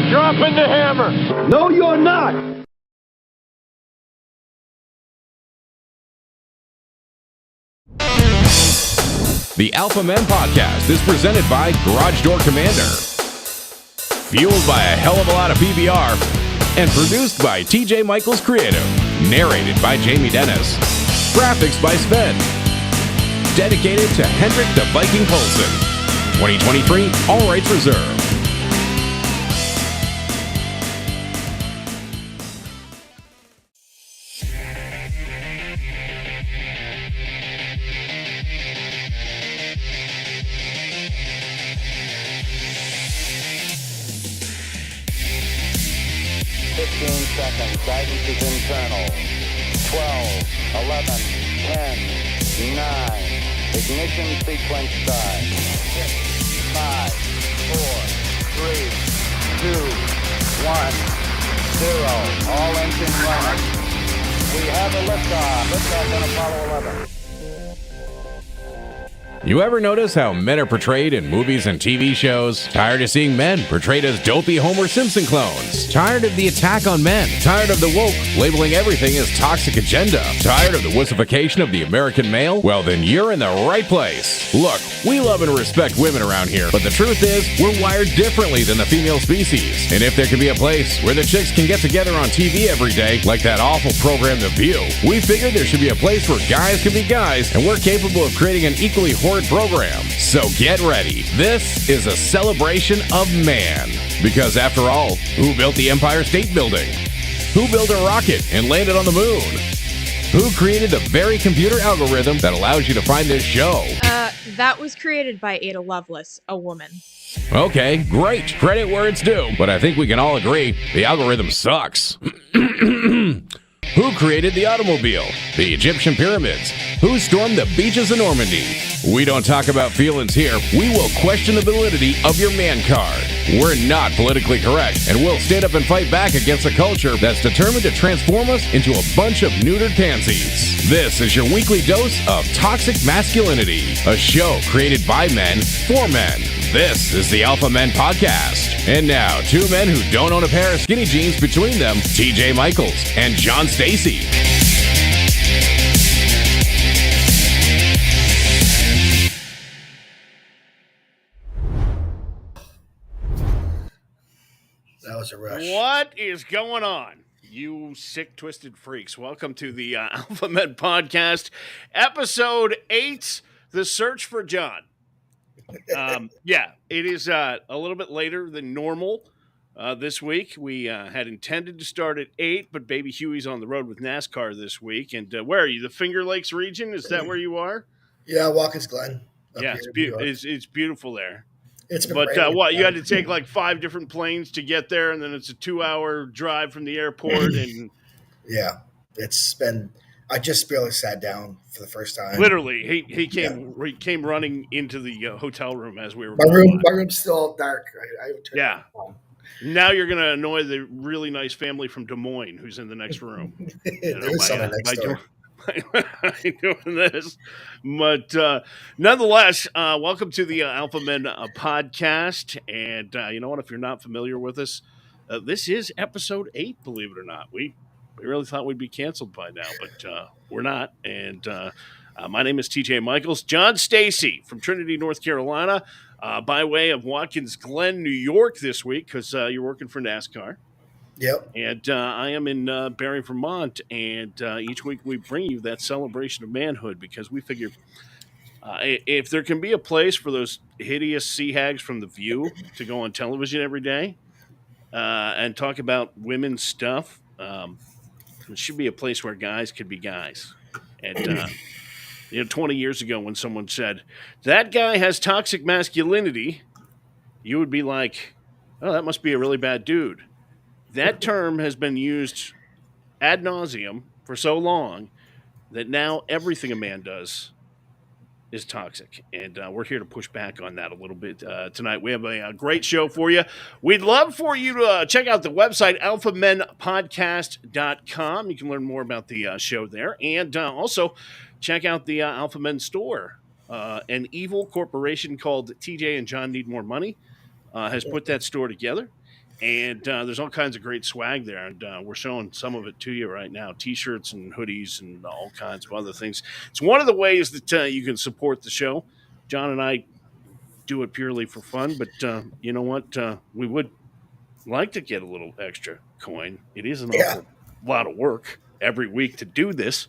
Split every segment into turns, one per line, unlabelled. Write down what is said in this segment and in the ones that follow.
dropping the hammer.
No, you're not.
The Alpha Men Podcast is presented by Garage Door Commander. Fueled by a hell of a lot of PBR. And produced by TJ Michaels Creative. Narrated by Jamie Dennis. Graphics by Sven. Dedicated to Hendrik the Viking Poulsen. 2023, all rights reserved.
Seconds. Guidance is internal. 12, 11, 10, 9. Ignition sequence start. 6, 5, 4, 3, 2, 1, 0. All engines running. We have a liftoff. Liftoff on Apollo 11.
You ever notice how men are portrayed in movies and TV shows? Tired of seeing men portrayed as dopey Homer Simpson clones? Tired of the attack on men? Tired of the woke labeling everything as toxic agenda? Tired of the wussification of the American male? Well, then you're in the right place. Look, we love and respect women around here, but the truth is, we're wired differently than the female species. And if there can be a place where the chicks can get together on TV every day, like that awful program The View, we figured there should be a place where guys can be guys, and we're capable of creating an equally horrid program. So get ready. This is a celebration of man. Because after all, who built the Empire State Building? Who built a rocket and landed on the moon? Who created the very computer algorithm that allows you to find this show?
That was created by Ada Lovelace, a woman.
Okay, great. Credit where it's due. But I think we can all agree the algorithm sucks. Who created the automobile? The Egyptian pyramids? Who stormed the beaches of Normandy? We don't talk about feelings here. We will question the validity of your man card. We're not politically correct, and we'll stand up and fight back against a culture that's determined to transform us into a bunch of neutered pansies. This is your weekly dose of toxic masculinity, a show created by men for men. This is the Alpha Men Podcast. And now, two men who don't own a pair of skinny jeans between them, TJ Michaels and John Stacy.
That was a rush.
What is going on, you sick, twisted freaks? Welcome to the Alpha Men Podcast, Episode 8, The Search for John. Yeah, it is a little bit later than normal this week. We had intended to start at 8, but Baby Huey's on the road with NASCAR this week. And where are you? The Finger Lakes region? Is that where you are?
Yeah, Watkins Glen.
Yeah, it's beautiful there.
But
what, you had to take like 5 different planes to get there, and then it's a 2-hour drive from the airport. And
yeah, it's been. I just barely sat down for the first time.
Literally, he came running into the hotel room as we were.
My room's still dark. I
yeah. Now you're going to annoy the really nice family from Des Moines who's in the next room.
There's someone next door.
Doing this, but nonetheless, welcome to the Alpha Men Podcast. And you know what? If you're not familiar with us, this is episode 8. Believe it or not, we really thought we'd be canceled by now, but we're not. And my name is TJ Michaels. John Stacy from Trinity, North Carolina, by way of Watkins Glen, New York, this week because you're working for NASCAR.
Yep.
And I am in Barrie, Vermont, and each week we bring you that celebration of manhood because we figure if there can be a place for those hideous sea hags from The View to go on television every day and talk about women's stuff, it should be a place where guys could be guys. And 20 years ago when someone said, that guy has toxic masculinity, you would be like, oh, that must be a really bad dude. That term has been used ad nauseum for so long that now everything a man does is toxic. And we're here to push back on that a little bit tonight. We have a great show for you. We'd love for you to check out the website, alphamenpodcast.com. You can learn more about the show there. And also check out the Alpha Men store. An evil corporation called TJ and John Need More Money has put that store together. And there's all kinds of great swag there, and we're showing some of it to you right now: T-shirts and hoodies and all kinds of other things. It's one of the ways that you can support the show. John and I do it purely for fun, but you know what? We would like to get a little extra coin. It is an
Yeah.
awful lot of work every week to do this,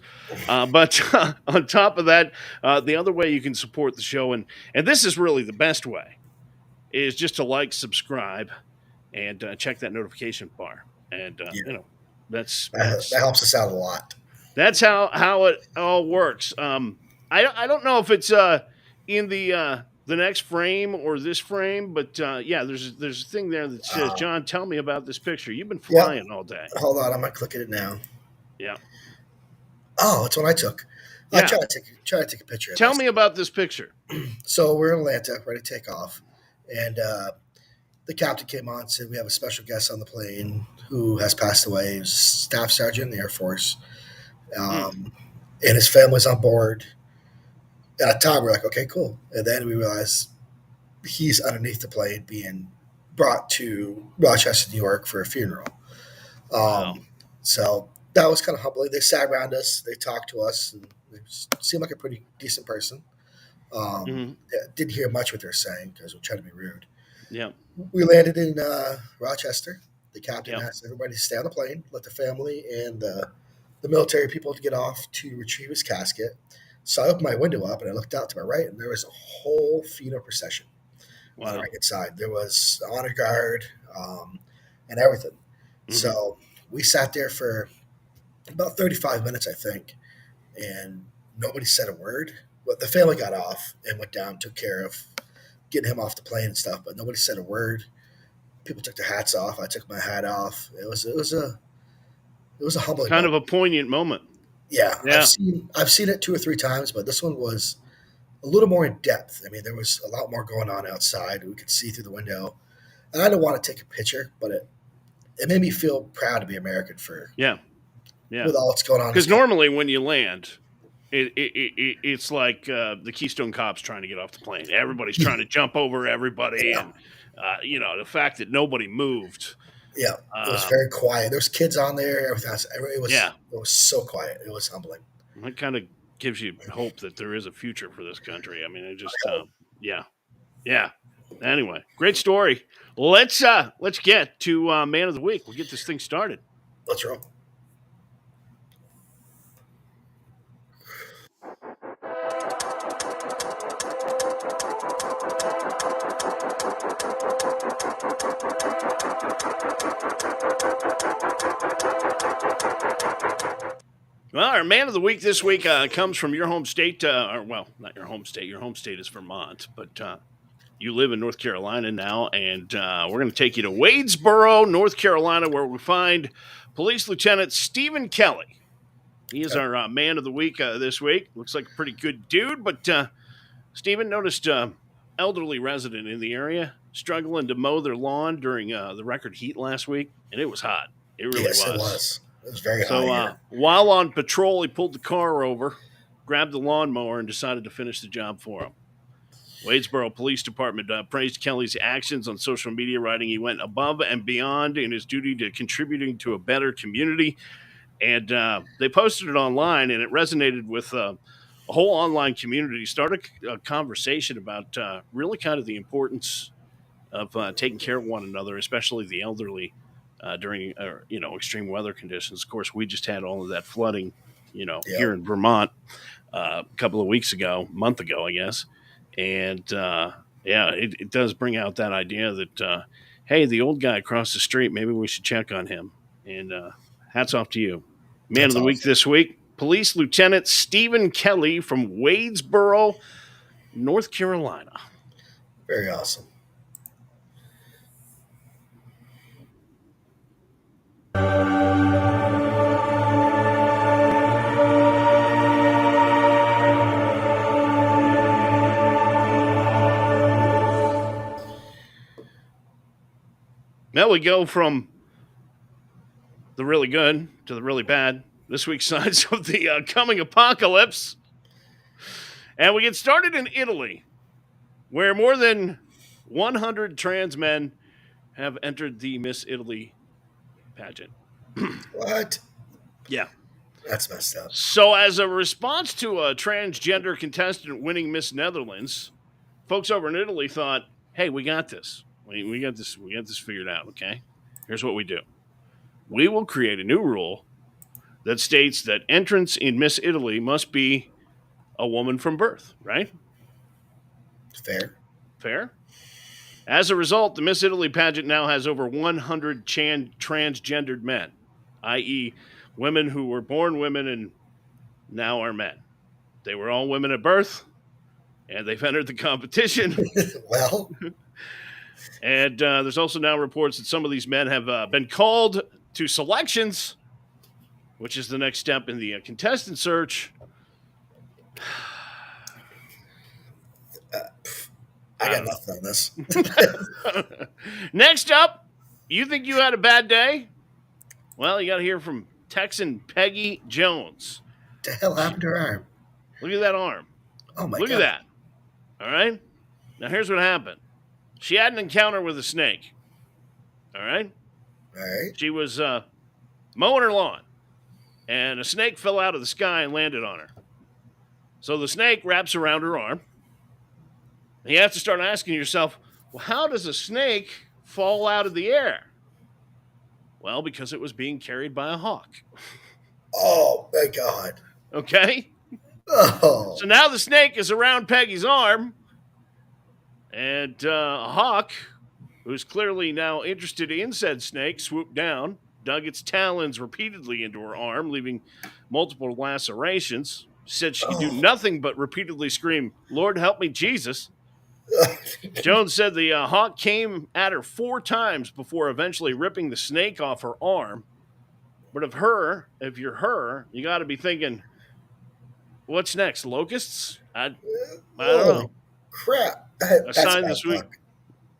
but on top of that, the other way you can support the show, and this is really the best way, is just to like, subscribe, and check that notification bar. And
Yeah.
that's
That helps us out a lot.
that's how it all works. I don't know if it's in the next frame or this frame, but yeah, there's a thing there that says, John, tell me about this picture. You've been
Yep.
flying all day.
Hold on, I'm gonna click at it now.
Yeah.
Oh, it's one I took. I
Yeah.
try to take a picture of
Tell
this.
me about this picture.
So we're in Atlanta, ready to take off, and the captain came on and said we have a special guest on the plane who has passed away. He was a staff sergeant in the Air Force, and his family's on board. And at the time, we're like, okay, cool. And then we realized he's underneath the plane being brought to Rochester, New York for a funeral.
Wow.
So that was kind of humbling. They sat around us, they talked to us, and they seemed like a pretty decent person. Didn't hear much what they were saying because we're trying to be rude.
Yeah.
We landed in Rochester. The captain
Yep.
asked everybody to stay on the plane, let the family and the military people to get off to retrieve his casket. So I opened my window up and I looked out to my right, and there was a whole funeral procession on the
Wow.
right side. There was honor guard and everything. So we sat there for about 35 minutes, I think, and nobody said a word. But the family got off and went down, took care of getting him off the plane and stuff, but nobody said a word. People took their hats off. I took my hat off. It was a humbling
Kind
moment.
of a poignant moment.
Yeah.
Yeah.
I've seen it 2 or 3 times, but this one was a little more in depth. I mean, there was a lot more going on outside. We could see through the window, and I didn't want to take a picture, but it made me feel proud to be American for
Yeah.
with all that's going on.
Because normally when you land, it's like the Keystone Cops trying to get off the plane. Everybody's trying to jump over everybody,
Yeah.
and the fact that nobody moved.
Yeah, it was very quiet. There was kids on there. Everything else.
Yeah.
It was so quiet. It was humbling.
That kind of gives you hope that there is a future for this country. I mean, it just yeah. Anyway, great story. Let's get to Man of the Week. We'll get this thing started.
Let's roll.
Well, our Man of the Week this week comes from your home state, or well, not your home state. Your home state is Vermont, but you live in North Carolina now, and we're going to take you to Wadesboro, North Carolina, where we find Police Lieutenant Stephen Kelly. He is our Man of the Week this week. Looks like a pretty good dude, but Stephen noticed elderly resident in the area struggling to mow their lawn during the record heat last week, and it was hot. It really
Yes,
was.
it was. It was very hot
So
here.
while on patrol, he pulled the car over, grabbed the lawnmower, and decided to finish the job for him. Wadesboro Police Department praised Kelly's actions on social media, writing he went above and beyond in his duty to contributing to a better community. And they posted it online, and it resonated with a whole online community. Started a conversation about really kind of the importance of taking care of one another, especially the elderly during extreme weather conditions. Of course, we just had all of that flooding, here in Vermont a couple of weeks ago, month ago, I guess. And it does bring out that idea that hey, the old guy across the street, maybe we should check on him. And hats off to you. Man
That's
of the Week
awesome.
this week, Police Lieutenant Stephen Kelly from Wadesboro, North Carolina.
Very awesome.
Now we go from the really good to the really bad. This week's signs of the coming apocalypse. And we get started in Italy, where more than 100 trans men have entered the Miss Italy pageant.
What?
Yeah.
That's messed up.
So, as a response to a transgender contestant winning Miss Netherlands, folks over in Italy thought, "Hey, we got this. We got this. We got this figured out. Okay, here's what we do: we will create a new rule that states that entrants in Miss Italy must be a woman from birth. Right?
Fair.
Fair." As a result, the Miss Italy pageant now has over 100 transgendered men, i.e., women who were born women and now are men. They were all women at birth, and they've entered the competition.
Well,
And there's also now reports that some of these men have been called to selections, which is the next step in the contestant search.
I got nothing on this.
Next up, you think you had a bad day? Well, you got to hear from Texan Peggy Jones.
The hell happened to her arm?
Look at that arm.
Oh my
Look
god!
at that. All right. Now here's what happened. She had an encounter with a snake. All right.
All right.
She was mowing her lawn, and a snake fell out of the sky and landed on her. So the snake wraps around her arm. And you have to start asking yourself, well, how does a snake fall out of the air? Well, because it was being carried by a hawk.
Oh my god!
Okay?
Oh.
So now the snake is around Peggy's arm, and a hawk, who's clearly now interested in said snake, swooped down, dug its talons repeatedly into her arm, leaving multiple lacerations. Said she could do nothing but repeatedly scream, "Lord, help me, Jesus." Jones said the hawk came at her 4 times before eventually ripping the snake off her arm. But if you're her, you got to be thinking, what's next? Locusts? I don't know.
Crap!
A sign this week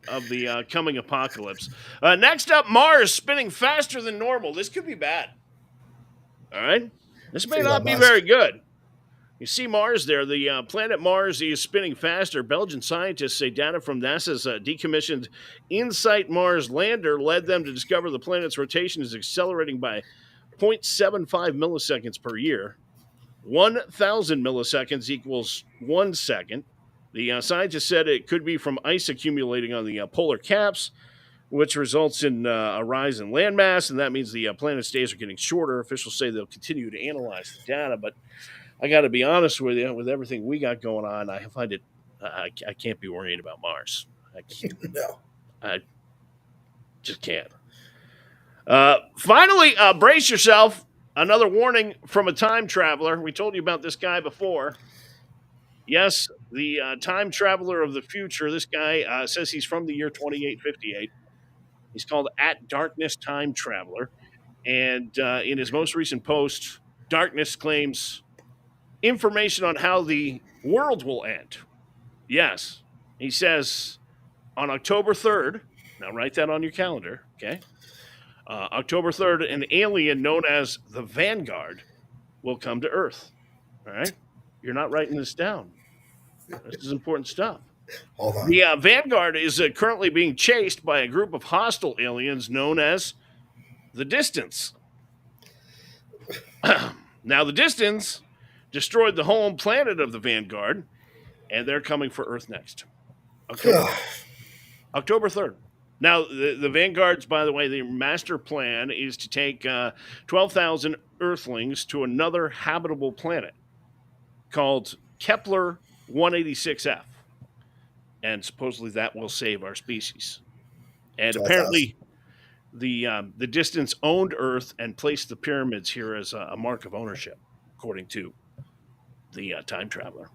of the coming apocalypse. Next up, Mars spinning faster than normal. This could be bad. All right? This may not be very good. You see Mars there. The planet Mars is spinning faster. Belgian scientists say data from NASA's decommissioned InSight Mars lander led them to discover the planet's rotation is accelerating by 0.75 milliseconds per year. 1,000 milliseconds equals 1 second. The scientists said it could be from ice accumulating on the polar caps, which results in a rise in landmass, and that means the planet's days are getting shorter. Officials say they'll continue to analyze the data, but I got to be honest with you, with everything we got going on, I find it, I can't be worrying about Mars. I can't.
No.
I just can't. Finally, brace yourself. Another warning from a time traveler. We told you about this guy before. Yes, the time traveler of the future. This guy says he's from the year 2858. He's called At Darkness Time Traveler. And in his most recent post, Darkness claims information on how the world will end. Yes. He says on October 3rd, now write that on your calendar, okay? October 3rd, an alien known as the Vanguard will come to Earth. All right? You're not writing this down. This is important stuff.
Hold on.
The Vanguard is currently being chased by a group of hostile aliens known as the Distance. Now, the Distance destroyed the home planet of the Vanguard, and they're coming for Earth next. October 3rd. Now, the Vanguards, by the way, their master plan is to take 12,000 Earthlings to another habitable planet called Kepler 186f. And supposedly that will save our species. And apparently the Distance owned Earth and placed the pyramids here as a mark of ownership, according to the time traveler.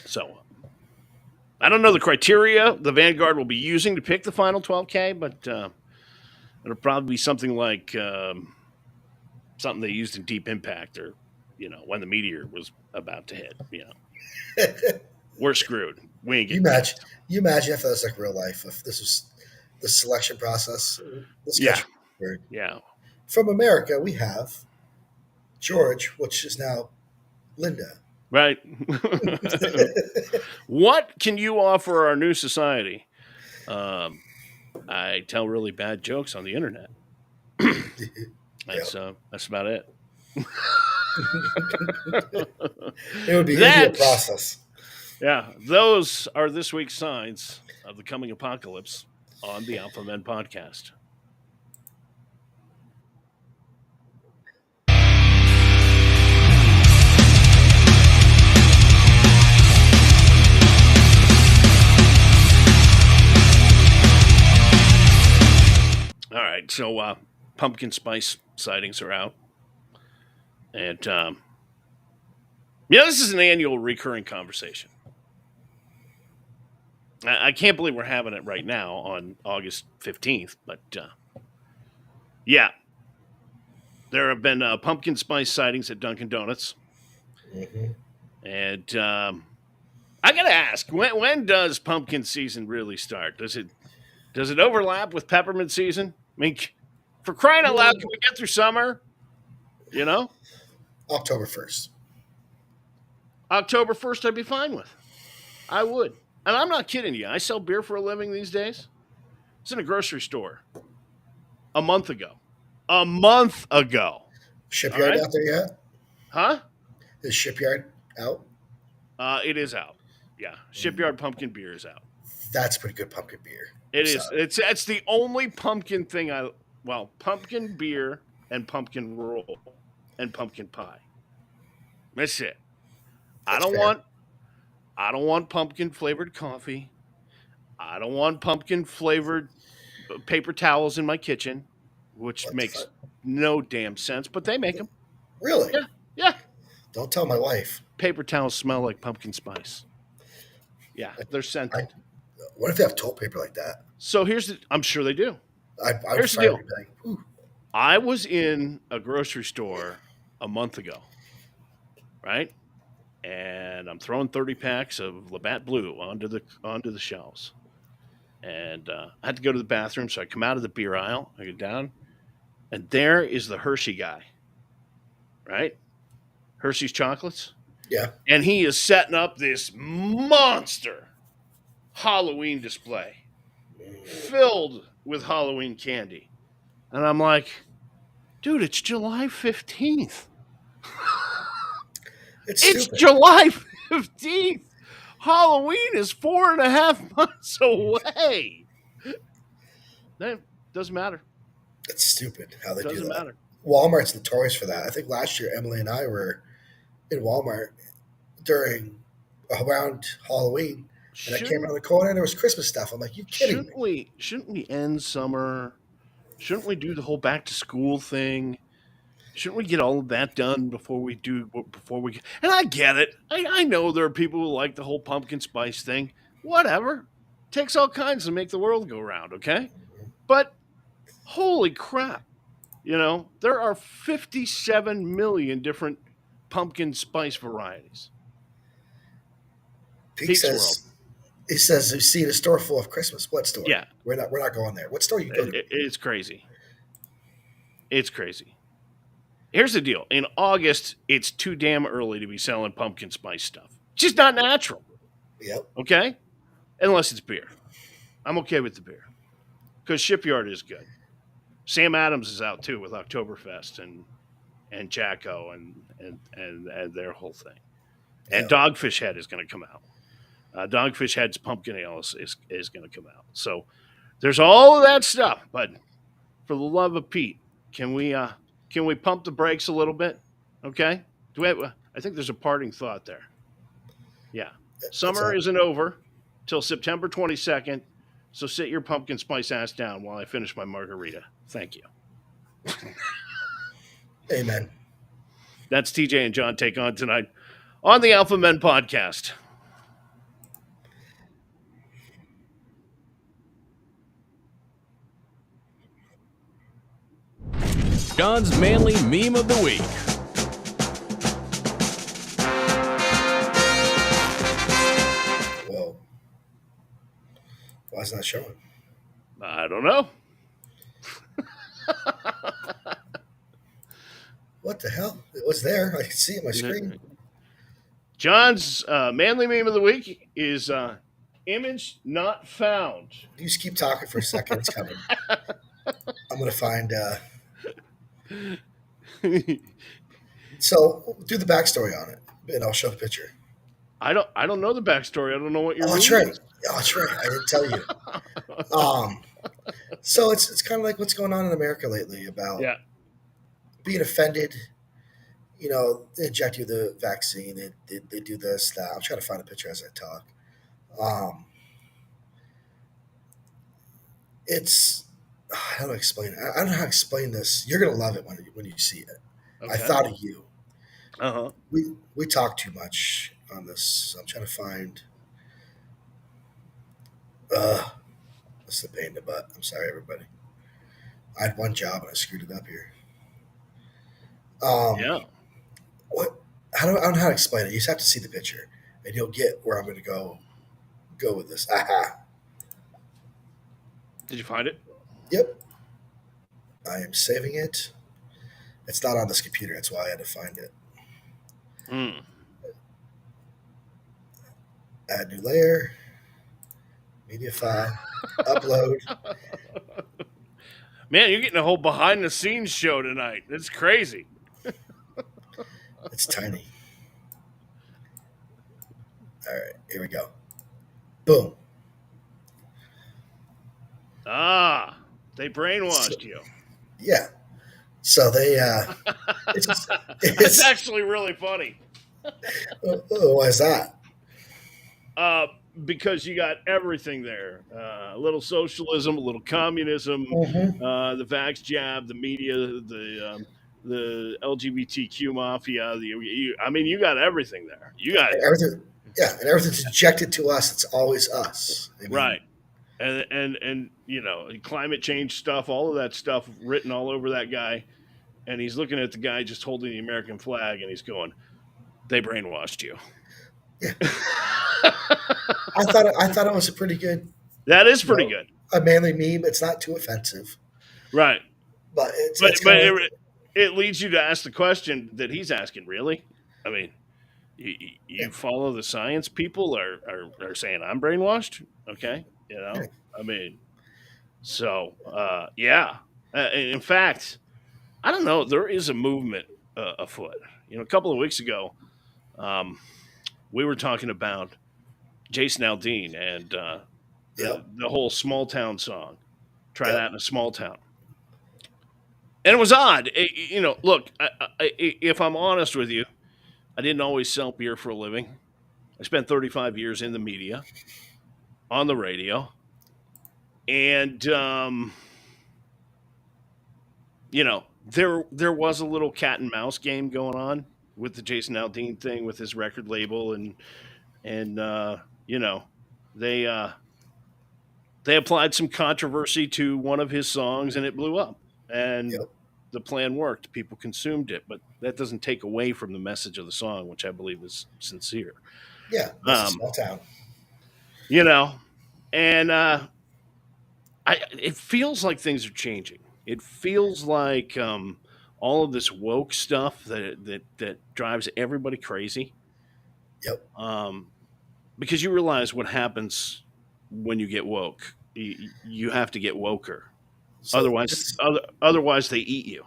So I don't know the criteria the Vanguard will be using to pick the final 12K, but it'll probably be something like something they used in Deep Impact, or when the meteor was about to hit. We're screwed. We ain't getting
you imagine if that was like real life, if this was the selection process.
Yeah.
From America, we have George, which is now Linda.
Right. What can you offer our new society? I tell really bad jokes on the internet. That's about it.
It'd be a process.
Yeah, those are this week's signs of the coming apocalypse on the Alpha Men podcast. All right, so pumpkin spice sightings are out. And, this is an annual recurring conversation. I can't believe we're having it right now on August 15th, but yeah. There have been pumpkin spice sightings at Dunkin' Donuts.
Mm-hmm.
And I got to ask, when does pumpkin season really start? Does it overlap with peppermint season? I mean, for crying out loud, can we get through summer?
October 1st.
October 1st, I'd be fine with. I would. And I'm not kidding you. I sell beer for a living these days. It's in a grocery store a month ago.
Shipyard
right?
out there yet?
Huh?
Is Shipyard out?
It is out. Yeah. Shipyard pumpkin beer is out.
That's pretty good pumpkin beer.
It is. It's the only pumpkin thing pumpkin beer and pumpkin roll and pumpkin pie. That's it. I don't want pumpkin flavored coffee. I don't want pumpkin flavored paper towels in my kitchen, which makes no damn sense, but they make them.
Really?
Yeah.
Don't tell my wife.
Paper towels smell like pumpkin spice. Yeah, they're scented.
What if they have toilet paper like that?
So I'm sure they do.
Here's the deal. Like,
I was in a grocery store a month ago, right? And I'm throwing 30 packs of Labatt Blue onto the shelves. And I had to go to the bathroom, so I come out of the beer aisle, I go down, and there is the Hershey guy, right? Hershey's chocolates.
Yeah.
And he is setting up this monster Halloween display filled with Halloween candy. And I'm like, dude, it's July 15th. It's July 15th. Halloween is 4.5 months away. That doesn't matter.
It's stupid how they do that.
Doesn't matter.
Walmart's notorious for that. I think last year Emily and I were in Walmart around Halloween, and I came around the corner and there was Christmas stuff. I'm like, you kidding me?
Shouldn't we end summer? Shouldn't we do the whole back to school thing? Shouldn't we get all of that done before we? And I get it. I know there are people who like the whole pumpkin spice thing. Whatever. Takes all kinds to make the world go round, okay? But holy crap. There are 57 million different pumpkin spice varieties.
He says, you see the store full of Christmas. What store?
Yeah.
We're not going there. What store you go to?
It's crazy. It's crazy. Here's the deal. In August, it's too damn early to be selling pumpkin spice stuff. It's just not natural.
Yep.
Okay? Unless it's beer. I'm okay with the beer. Because Shipyard is good. Sam Adams is out too with Oktoberfest and Jacko and their whole thing. And Dogfish Head is going to come out. Dogfish Head's pumpkin ale is going to come out. So there's all of that stuff. But for the love of Pete, can we pump the brakes a little bit? Okay? I think there's a parting thought there. Yeah. Summer isn't over till September 22nd. So sit your pumpkin spice ass down while I finish my margarita. Thank you.
Amen.
That's TJ and John Take On tonight on the Alpha Men podcast.
John's manly meme of the week.
Whoa. Why is it not showing?
I don't know.
What the hell? It was there. I can see it on my screen.
John's manly meme of the week is Image not found.
You just keep talking for a second. It's coming. I'm gonna find. So do the backstory on it, and I'll show the picture.
I don't know the backstory. I don't know what your
Oh, that's
movie
right.
is.
Oh, that's right. I didn't tell you. So it's kind of like what's going on in America lately about
Yeah.
being offended. You know, they inject you the vaccine. They do this, that. I'm trying to find a picture as I talk. Um, it's how do I explain it? I don't know how to explain this. You're gonna love it when you see it. I
Okay.
thought of you.
Uh-huh.
We talk too much on this. So I'm trying to find. That's the pain in the butt. I'm sorry, everybody. I had one job and I screwed it up here. Um,
Yeah.
what? I don't know how to explain it. You just have to see the picture, and you'll get where I'm going to go with this. Aha.
Did you find it?
Yep. I am saving it. It's not on this computer. That's why I had to find it.
Hmm.
Add new layer. Media file. Upload.
Man, you're getting a whole behind the scenes show tonight. It's crazy.
It's tiny. All right. Here we go. Boom.
Ah, they brainwashed you.
Yeah. So they. It's.
That's actually really funny.
Why is that?
Because you got everything there. A little socialism, a little communism,
Mm-hmm.
the vax jab, the media, the LGBTQ mafia. I mean, you got everything there. You got it.
Everything. Yeah, and everything's injected to us. It's always us. I mean,
Right. And you know, climate change stuff, all of that stuff written all over that guy. And he's looking at the guy just holding the American flag and he's going, they brainwashed you.
Yeah. I thought it was a pretty good,
That is pretty good.
a manly meme. It's not too offensive,
Right.
but
But
it's kind of like,
it leads you to ask the question that he's asking, really? I mean, you follow the science people are saying I'm brainwashed? Okay. You know,
Yeah.
I mean, so, yeah. In fact, I don't know. There is a movement afoot. You know, a couple of weeks ago, we were talking about Jason Aldean and
yeah,
the whole small town song. Try that in a small town. And it was odd. You know, look, if I'm honest with you, I didn't always sell beer for a living. I spent 35 years in the media, on the radio, and you know, there was a little cat and mouse game going on with the Jason Aldean thing with his record label, and you know, they uh, they applied some controversy to one of his songs, and it blew up. And
yep,
the plan worked. People consumed it, but that doesn't take away from the message of the song, which I believe is sincere.
yeah. This is a small town.
You know, and it feels like things are changing. It feels like all of this woke stuff that drives everybody crazy.
Yep.
Um, because you realize what happens when you get woke. You have to get woker.
So
Otherwise they eat you,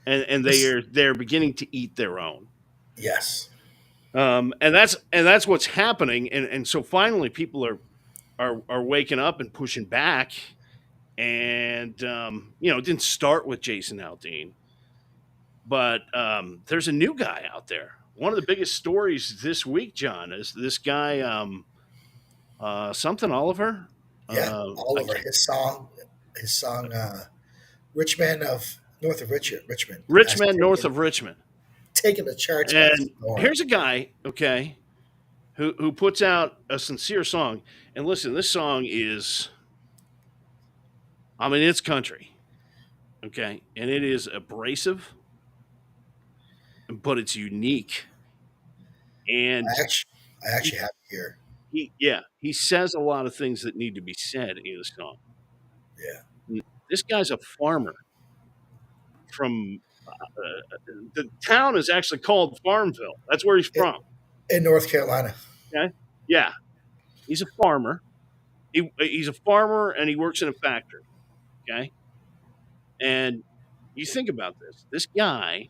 and they're beginning to eat their own.
yes.
And that's what's happening. And so finally people are waking up and pushing back. And you know, it didn't start with Jason Aldean, but there's a new guy out there. One of the biggest stories this week, John, is this guy something Oliver.
Yeah. All
I
over
can't-
his song, Richmond of North of Richmond.
Richmond, north of Richmond.
taking the charts. by
And
storm.
here's a guy, okay, who puts out a sincere song. And listen, this song is, I mean, it's country, okay, and it is abrasive, but it's unique. And
I actually have it here.
he says a lot of things that need to be said in the song.
Yeah.
This guy's a farmer from the town is actually called Farmville. That's where he's from.
In North Carolina.
Okay, yeah, he's a farmer, He's a farmer and he works in a factory. Okay, and you think about this. This guy,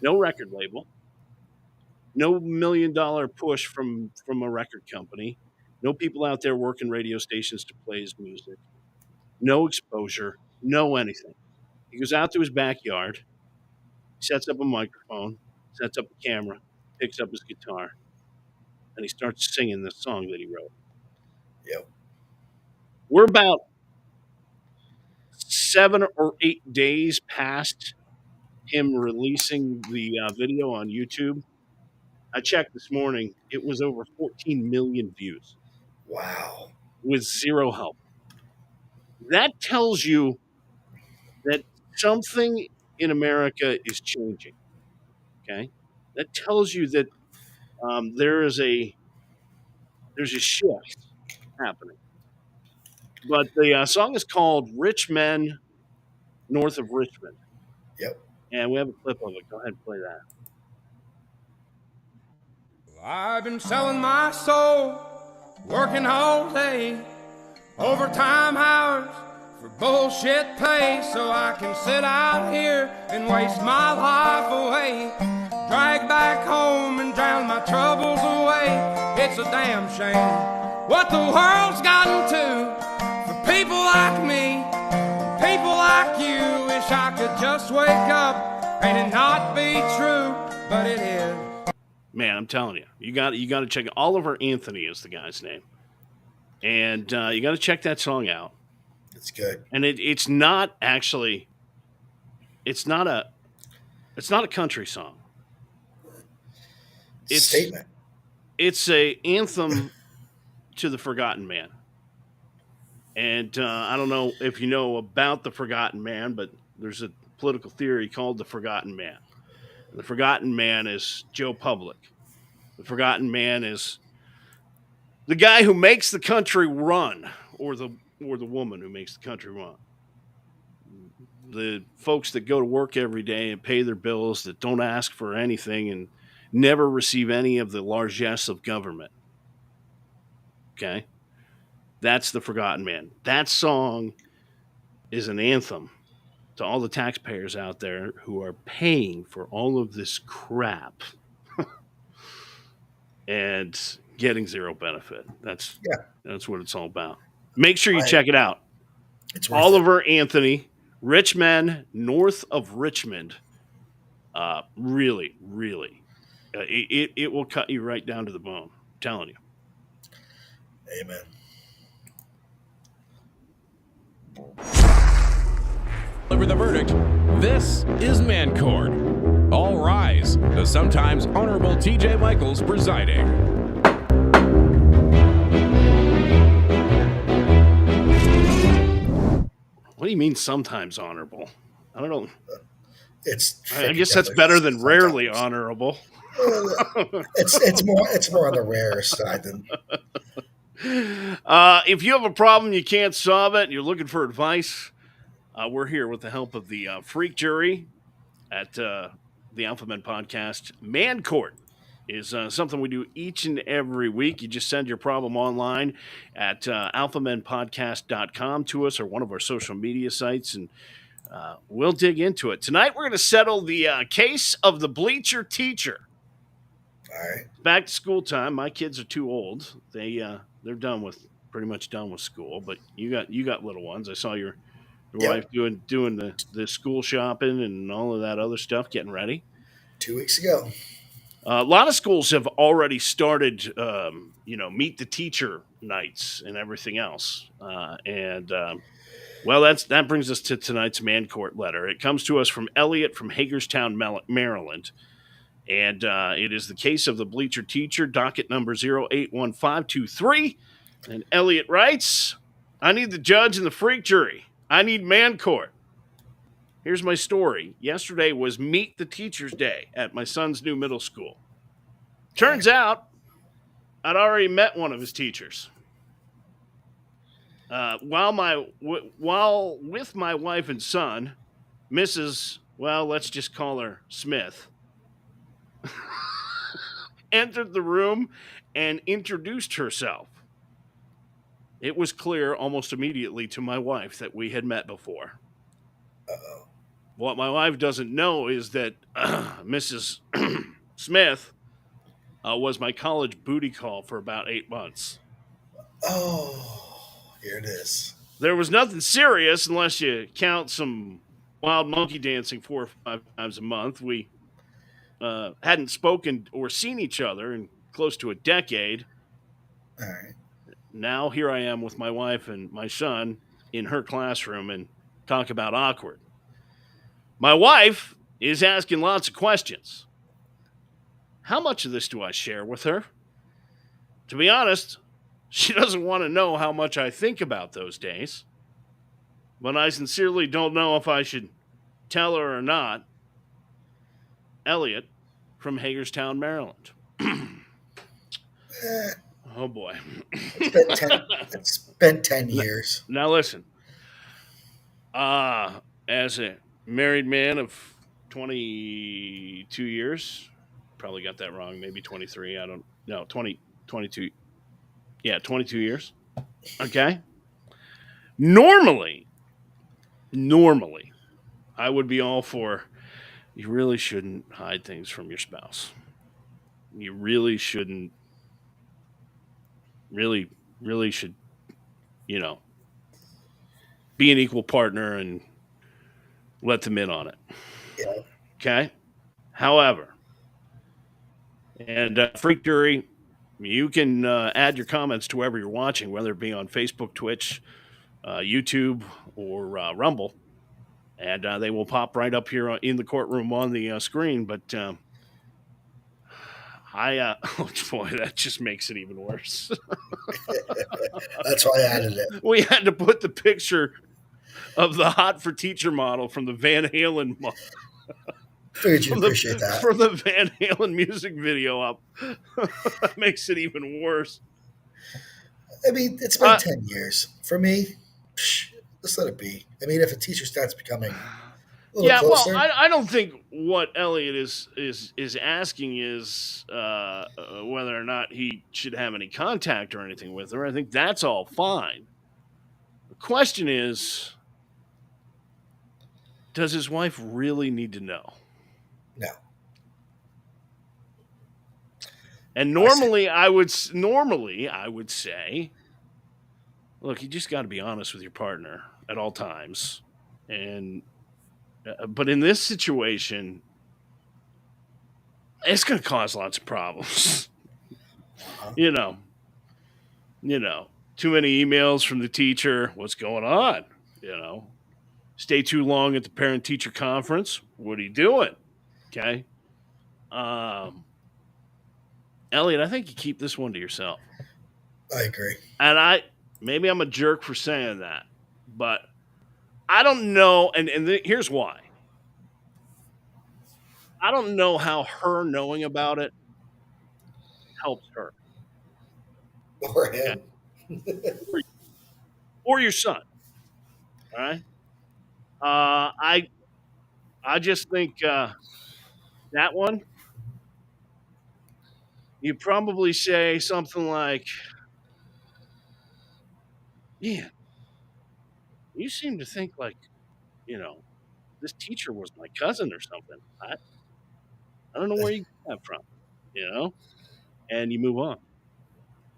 no record label, no $1 million push from a record company, no people out there working radio stations to play his music, no exposure, no anything. He goes out to his backyard, sets up a microphone, sets up a camera, picks up his guitar, and he starts singing this song that he wrote.
Yep.
We're about 7 or 8 days past him releasing the video on YouTube. I checked this morning; it was over 14 million views
Wow.
with zero help. That tells you that something in America is changing. Okay, that tells you that there's a shift happening. But the song is called "Rich Men North of Richmond,"
Yep.
and we have a clip of it. Go ahead and play that.
I've been selling my soul, working all day, overtime hours for bullshit pay, so I can sit out here and waste my life away, drag back home and drown my troubles away. It's a damn shame what the world's gotten to for people like me, people like you. Wish I could just wake up and it not be true, but it is.
Man, I'm telling you, you got to check it. Oliver Anthony is the guy's name, and you got to check that song out.
It's good.
And it's not actually, it's not a country song. It's
Statement.
It's a anthem to the forgotten man. And I don't know if you know about the forgotten man, but there's a political theory called the forgotten man. The forgotten man is Joe Public. The forgotten man is the guy who makes the country run, or the woman who makes the country run. The folks that go to work every day and pay their bills, that don't ask for anything and never receive any of the largesse of government. Okay? That's the forgotten man. That song is an anthem to all the taxpayers out there who are paying for all of this crap and getting zero benefit. That's what it's all about. Make sure you check it out.
It's
Oliver Anthony, Rich Men North of Richmond. Really, really, it will cut you right down to the bone. I'm telling you.
Amen.
Deliver the verdict. This is Mancourt. All rise. The sometimes Honorable T.J. Michaels presiding.
What do you mean sometimes honorable? I don't know. I guess that's
together
better than rarely
sometimes.
honorable.
It's more on the rare side than.
If you have a problem, you can't solve it, and you're looking for advice, we're here with the help of the Freak Jury at the Alpha Men Podcast. Mancourt is something we do each and every week. You just send your problem online at alphamenpodcast.com to us or one of our social media sites, and we'll dig into it. Tonight, we're going to settle the case of the bleacher teacher.
All right.
Back to school time. My kids are too old. They're pretty much done with school. But you got little ones. I saw your wife doing the school shopping and all of that other stuff, getting ready.
2 weeks ago.
A lot of schools have already started, meet the teacher nights and everything else. Well, that brings us to tonight's Mancourt letter. It comes to us from Elliot from Hagerstown, Maryland. And it is the case of the bleacher teacher, docket number 081523. And Elliot writes, I need the judge and the freak jury. I need Mancourt. Here's my story. Yesterday was Meet the Teachers Day at my son's new middle school. Turns out I'd already met one of his teachers. While with my wife and son, Mrs., well, let's just call her Smith, entered the room and introduced herself. it was clear almost immediately to my wife that we had met before.
Uh-oh.
What my wife doesn't know is that Mrs. Smith was my college booty call for about 8 months.
Oh, here it is.
There was nothing serious unless you count some wild monkey dancing 4 or 5 times a month. We hadn't spoken or seen each other in close to a decade.
All right.
Now here I am with my wife and my son in her classroom, and talk about awkward. My wife is asking lots of questions. How much of this do I share with her? To be honest, she doesn't want to know how much I think about those days. But I sincerely don't know if I should tell her or not. Elliot from Hagerstown, Maryland.
Eh,
Oh boy.
it's been 10 years.
Now listen. As a married man of 22 years, probably got that wrong, maybe 23, I don't know, 22. Yeah, 22 years. Okay. Normally, I would be all for, you really shouldn't hide things from your spouse. You really shouldn't, really should, you know, be an equal partner and let them in on it.
Yeah.
Okay. However, and Freak Jury, you can add your comments to wherever you're watching, whether it be on Facebook, Twitch, YouTube, or Rumble, and they will pop right up here in the courtroom on the screen. But oh boy, that just makes it even worse.
That's why I added it.
We had to put the picture of the Hot for Teacher model from the Van Halen
Figured you'd appreciate that.
from the Van Halen music video up. That makes it even worse.
I mean, it's been 10 years. For me, just let it be. I mean, if a teacher starts becoming a little closer.
Well, I don't think what Elliot is asking is whether or not he should have any contact or anything with her. I think that's all fine. The question is, does his wife really need to know?
No.
And normally I would say, look, you just got to be honest with your partner at all times. And but in this situation, it's going to cause lots of problems. You know, too many emails from the teacher. What's going on? Stay too long at the parent-teacher conference. What are you doing? Okay. Elliot, I think you keep this one to yourself.
I agree.
And maybe I'm a jerk for saying that, but I don't know. And here's why. I don't know how her knowing about it helps her.
Or him.
Okay? Or your son. All right. I just think that one, you probably say something like, "Yeah, you seem to think like, this teacher was my cousin or something. I don't know where you get that from, and you move on."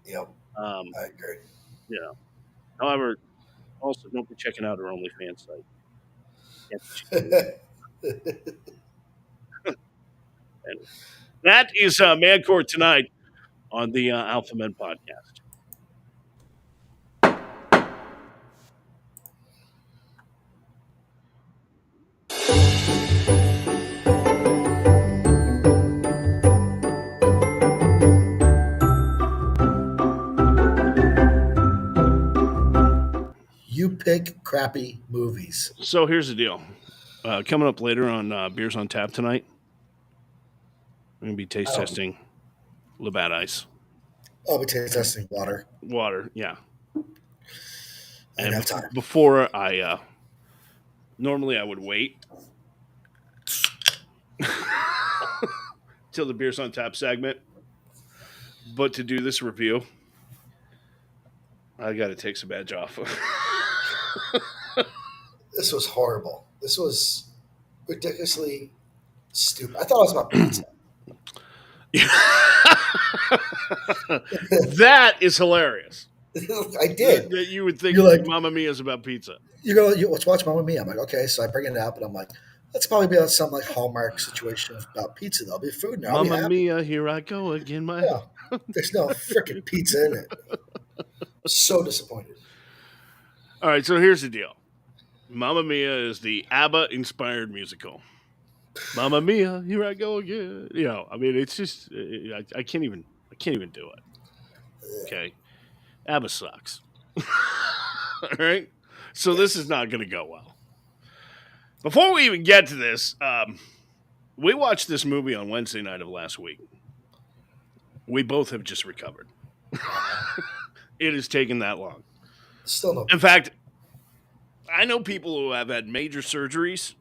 Yep.
I
agree.
However, also don't be checking out her OnlyFans site. Anyway, that is Man Court tonight on the Alpha Men podcast.
You pick crappy movies.
So here's the deal. Coming up later on Beers on Tap tonight, we're going to be taste testing Labatt Ice.
I'll be taste testing water.
Water, yeah. And
have time.
Before I, normally I would wait till the Beers on Tap segment, but to do this review, I got to take some edge off.
This was horrible. This was ridiculously stupid. I thought it was about pizza.
That is hilarious.
I did.
That you would think
You're like-
Mamma Mia is about pizza.
Let's watch Mamma Mia. I'm like, okay. So I bring it up, and I'm like, let's probably be on some like Hallmark situation about pizza. There'll be food now.
Mamma Mia, here I go again.
There's no freaking pizza in it. So disappointed.
All right, so here's the deal. Mamma Mia is the ABBA-inspired musical. Mamma Mia, here I go again. I mean, it's just I can't even do it. Okay, ABBA sucks. All right, so this is not going to go well. Before we even get to this, we watched this movie on Wednesday night of last week. We both have just recovered. It has taken that long.
Still no.
In fact, I know people who have had major surgeries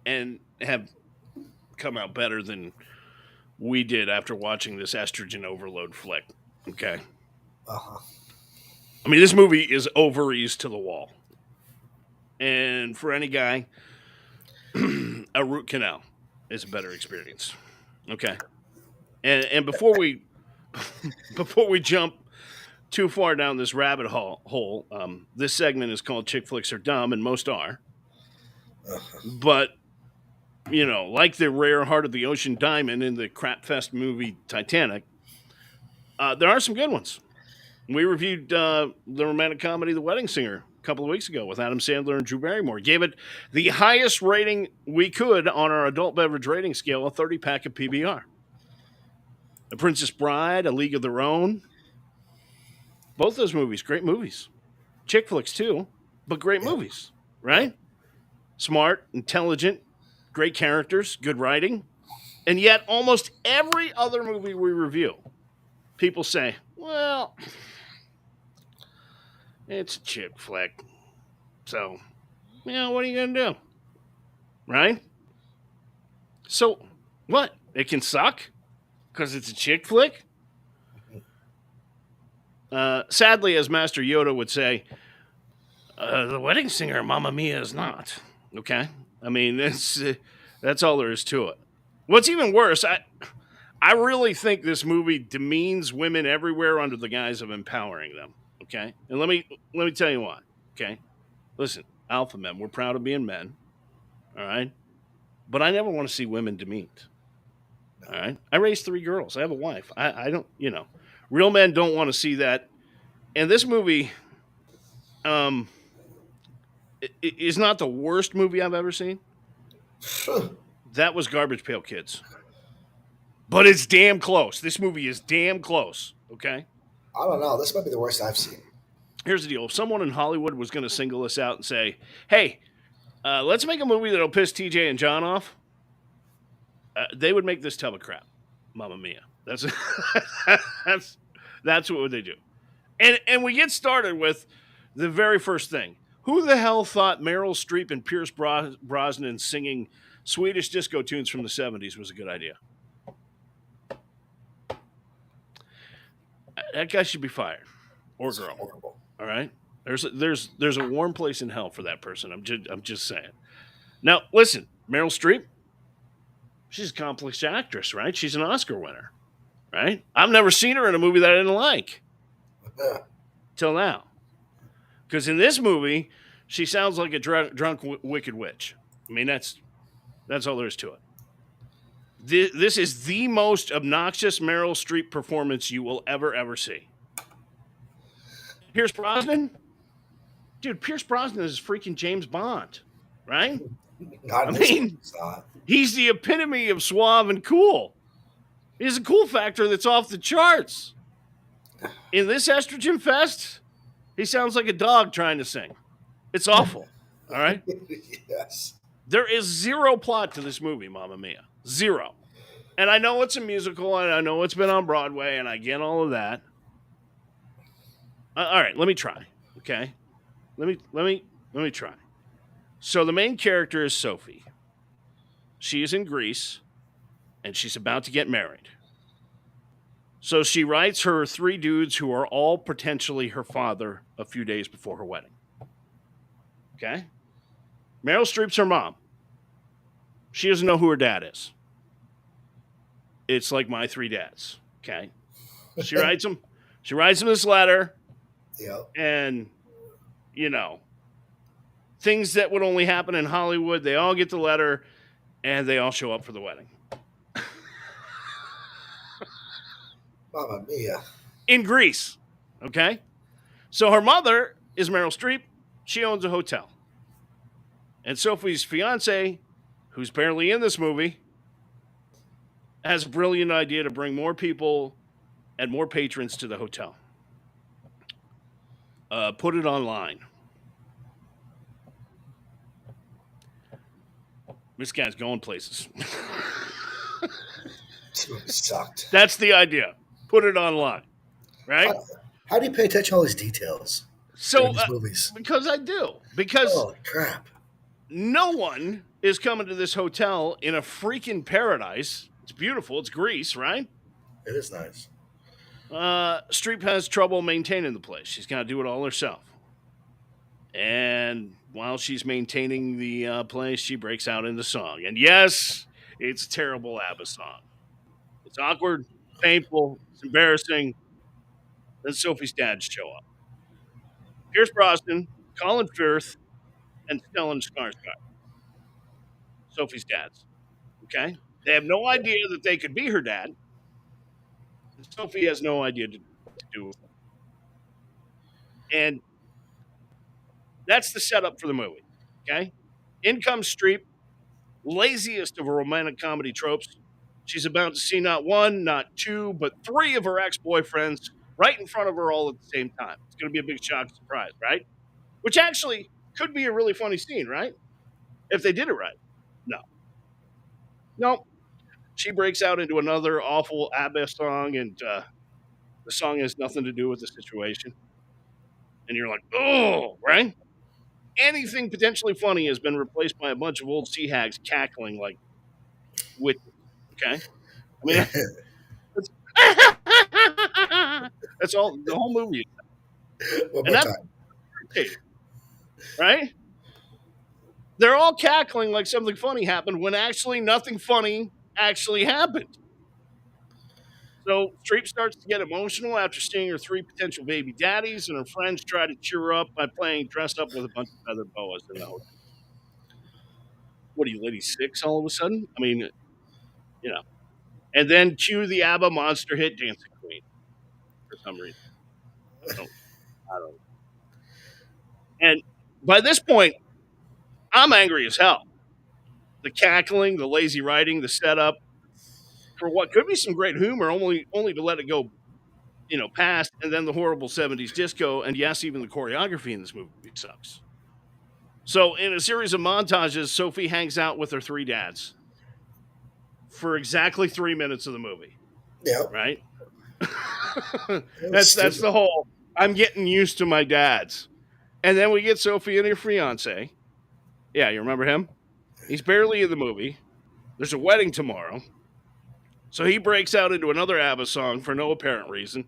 and have come out better than we did after watching this estrogen overload flick. Okay.
Uh-huh.
I mean, this movie is ovaries to the wall. And for any guy, a root canal is a better experience. Okay. And before we jump too far down this rabbit hole, this segment is called Chick Flicks Are Dumb, and most are. But, like the rare Heart of the Ocean diamond in the crapfest movie Titanic, there are some good ones. We reviewed the romantic comedy The Wedding Singer a couple of weeks ago with Adam Sandler and Drew Barrymore. Gave it the highest rating we could on our adult beverage rating scale, a 30-pack of PBR. The Princess Bride, A League of Their Own. Both those movies, great movies. Chick flicks too, but great movies, right? Smart, intelligent, great characters, good writing. And yet almost every other movie we review, people say, well, it's a chick flick. So, what are you going to do? Right? So, what? It can suck? Because it's a chick flick? Sadly, as Master Yoda would say, The Wedding Singer, Mamma Mia, is not. Okay? I mean, that's all there is to it. What's even worse, I really think this movie demeans women everywhere under the guise of empowering them. Okay? And let me tell you why. Okay? Listen, alpha men, we're proud of being men. All right? But I never want to see women demeaned. All right? I raised 3 girls. I have a wife. I don't, real men don't want to see that. And this movie is not the worst movie I've ever seen. That was Garbage Pail Kids. But it's damn close. This movie is damn close. Okay?
I don't know. This might be the worst I've seen.
Here's the deal. If someone in Hollywood was going to single us out and say, hey, let's make a movie that'll piss TJ and John off, they would make this tub of crap. Mamma Mia. That's what they do. And we get started with the very first thing. Who the hell thought Meryl Streep and Pierce Brosnan singing Swedish disco tunes from the 70s was a good idea? That guy should be fired. Or girl.
Horrible.
All right? There's a warm place in hell for that person. I'm just saying. Now, listen, Meryl Streep, she's an accomplished actress, right? She's an Oscar winner, right? I've never seen her in a movie that I didn't like. Till now. Because in this movie, she sounds like a drunk wicked witch. I mean, that's all there is to it. This is the most obnoxious Meryl Streep performance you will ever see. Pierce Brosnan? Dude, Pierce Brosnan is freaking James Bond, right? He's the epitome of suave and cool. He has a cool factor that's off the charts. In this estrogen fest, he sounds like a dog trying to sing. It's awful. All right?
Yes.
There is zero plot to this movie, Mamma Mia. Zero. And I know it's a musical, and I know it's been on Broadway, and I get all of that. All right, let me try. Okay? Let me try. So the main character is Sophie. She is in Greece, and she's about to get married. So she writes her 3 dudes who are all potentially her father a few days before her wedding. Okay? Meryl Streep's her mom. She doesn't know who her dad is. It's like my 3 dads. Okay? She writes them. She writes them this letter.
Yep.
And, things that would only happen in Hollywood, they all get the letter and they all show up for the wedding.
Mamma mia.
In Greece. Okay? So her mother is Meryl Streep. She owns a hotel. And Sophie's fiance, who's barely in this movie, has a brilliant idea to bring more people and more patrons to the hotel. Put it online. This guy's going places.
This movie sucked.
That's the idea. Put it online. Right?
How do you pay attention to all these details?
So,
in these movies?
Because I do. Because
Holy crap.
no one is coming to this hotel in a freaking paradise. It's beautiful. It's Greece, right?
It is nice.
Streep has trouble maintaining the place. She's got to do it all herself. And while she's maintaining the place, she breaks out into song. And yes, it's a terrible ABBA song. It's awkward, painful, it's embarrassing. Then Sophie's dads show up. Pierce Brosnan, Colin Firth, and Stellan Skarsgård. Sophie's dads. Okay? They have no idea that they could be her dad. And Sophie has no idea what to do. And that's the setup for the movie. Okay? In comes Streep, laziest of her romantic comedy tropes. She's about to see not 1, not 2, but 3 of her ex-boyfriends right in front of her all at the same time. It's going to be a big shock and surprise, right? Which actually could be a really funny scene, right? If they did it right. No. She breaks out into another awful ABBA song, and the song has nothing to do with the situation. And you're like, oh, right? Anything potentially funny has been replaced by a bunch of old sea hags cackling like witches. Okay? I mean, that's all, the whole movie.
One
And
more
that's
time.
right? They're all cackling like something funny happened when actually nothing funny actually happened. So Streep starts to get emotional after seeing her 3 potential baby daddies, and her friends try to cheer her up by playing dressed up with a bunch of feathered boas in the hotel. What are you, Lady 6 all of a sudden? I mean, And then cue the ABBA monster hit Dancing Queen for some reason. I don't know. And by this point, I'm angry as hell. The cackling, the lazy writing, the setup for what could be some great humor, only to let it go, past, and then the horrible 70s disco, and yes, even the choreography in this movie sucks. So, in a series of montages, Sophie hangs out with her 3 dads for exactly 3 minutes of the movie.
Yeah.
Right? That's the whole. I'm getting used to my dads, and then we get Sophie and her fiance. Yeah, you remember him? He's barely in the movie. There's a wedding tomorrow. So he breaks out into another ABBA song for no apparent reason.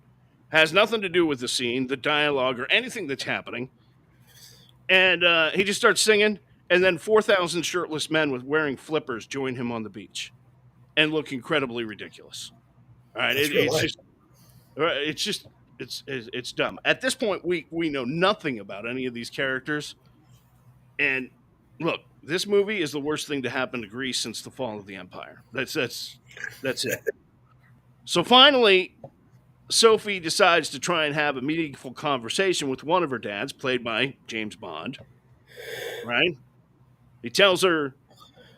Has nothing to do with the scene, the dialogue, or anything that's happening. And he just starts singing, and then 4,000 shirtless men with wearing flippers join him on the beach and look incredibly ridiculous. All right, it's dumb. At this point, we know nothing about any of these characters. And look, this movie is the worst thing to happen to Greece since the fall of the empire. That's it. So finally, Sophie decides to try and have a meaningful conversation with one of her dads, played by James Bond. Right? He tells her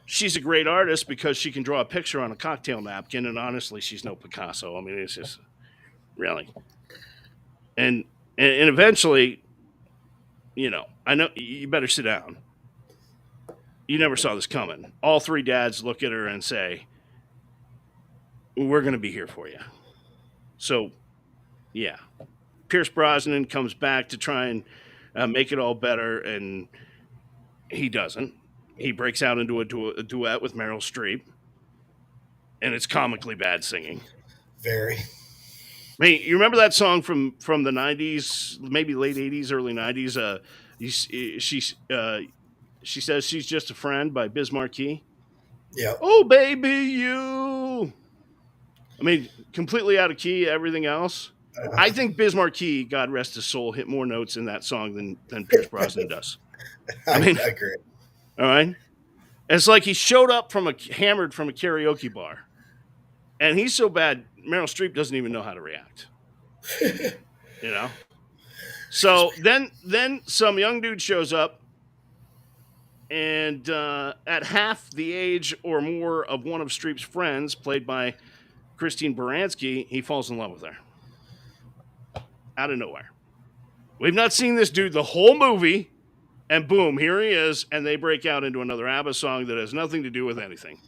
she's a great artist because she can draw a picture on a cocktail napkin, and honestly, she's no Picasso. I mean, it's just really. And eventually, I know you better sit down. You never saw this coming. All 3 dads look at her and say, we're going to be here for you. So, yeah. Pierce Brosnan comes back to try and make it all better, and he doesn't. He breaks out into a duet with Meryl Streep, and it's comically bad singing.
Very.
And it's comically bad singing. And then he just starts singing, and then 4,000 shirtless men with wearing flippers join him on the beach and look incredibly ridiculous. All right, it's just it's dumb. At this point, we know nothing about any of these characters. And look, this movie is the worst thing to happen to Greece since the fall of the empire. That's it. So finally, Sophie decides to try and have a meaningful conversation with one of her dads, played by James Bond. Right? He tells her she's a great artist because she can draw a picture on a cocktail napkin, and honestly, she's no Picasso. I mean, it's just really. And eventually, all 3 dads look at her and say, we're going to be here for you. So, yeah. Pierce Brosnan comes back to try and make it all better, and he doesn't. He breaks out into a duet with Meryl Streep, I mean, you remember that song from the '90s, maybe late '80s, early '90s? She says she's just a friend by Biz Markie.
Yeah.
Oh, baby, you. I mean, completely out of key. Everything else. I think Biz Markie, God rest his soul, hit more notes in that song than Pierce Brosnan does. I mean,
I agree.
all right. It's like he showed up hammered from a karaoke bar, and he's so bad, Meryl Streep doesn't even know how to react. You know. So then some young dude shows up, and at half the age or more of one of Streep's friends, played by Christine Baranski, he falls in love with her out of nowhere. We've not seen this dude the whole movie, and boom, here he is, and they break out into another ABBA song that has nothing to do with anything.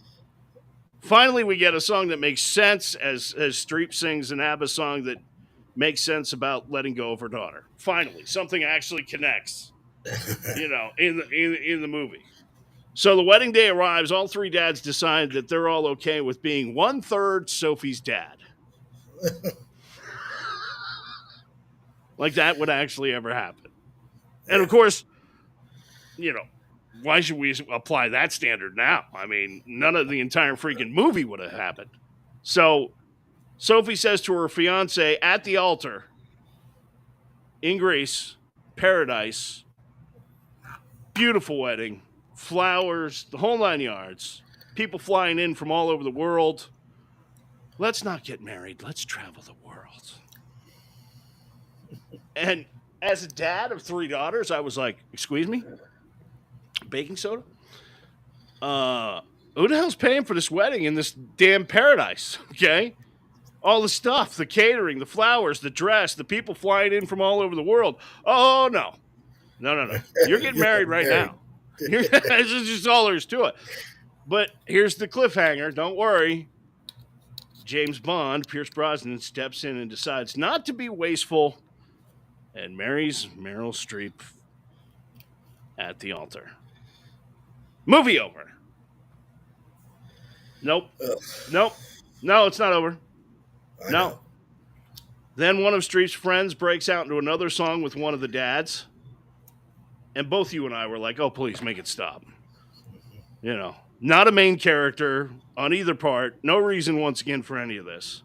Finally, we get a song that makes sense as Streep sings an ABBA song that makes sense about letting go of her daughter. Finally, something actually connects, in the movie. So the wedding day arrives. All three dads decide that they're all okay with being 1/3 Sophie's dad. Like that would actually ever happen. And of course, why should we apply that standard now? I mean, none of the entire freaking movie would have happened. So Sophie says to her fiance at the altar in Greece, paradise, beautiful wedding, flowers, the whole 9 yards, people flying in from all over the world. Let's not get married. Let's travel the world. And as a dad of 3 daughters, I was like, excuse me? Baking soda? Who the hell's paying for this wedding in this damn paradise? Okay? All the stuff, the catering, the flowers, the dress, the people flying in from all over the world. Oh, no. No. You're getting married right now. This is just all there is to it. But here's the cliffhanger. Don't worry. James Bond, Pierce Brosnan, steps in and decides not to be wasteful and marries Meryl Streep at the altar. Movie over. Nope. No, it's not over. No. Then one of Streep's friends breaks out into another song with one of the dads. And both you and I were like, oh, please make it stop. Not a main character on either part. No reason, once again, for any of this.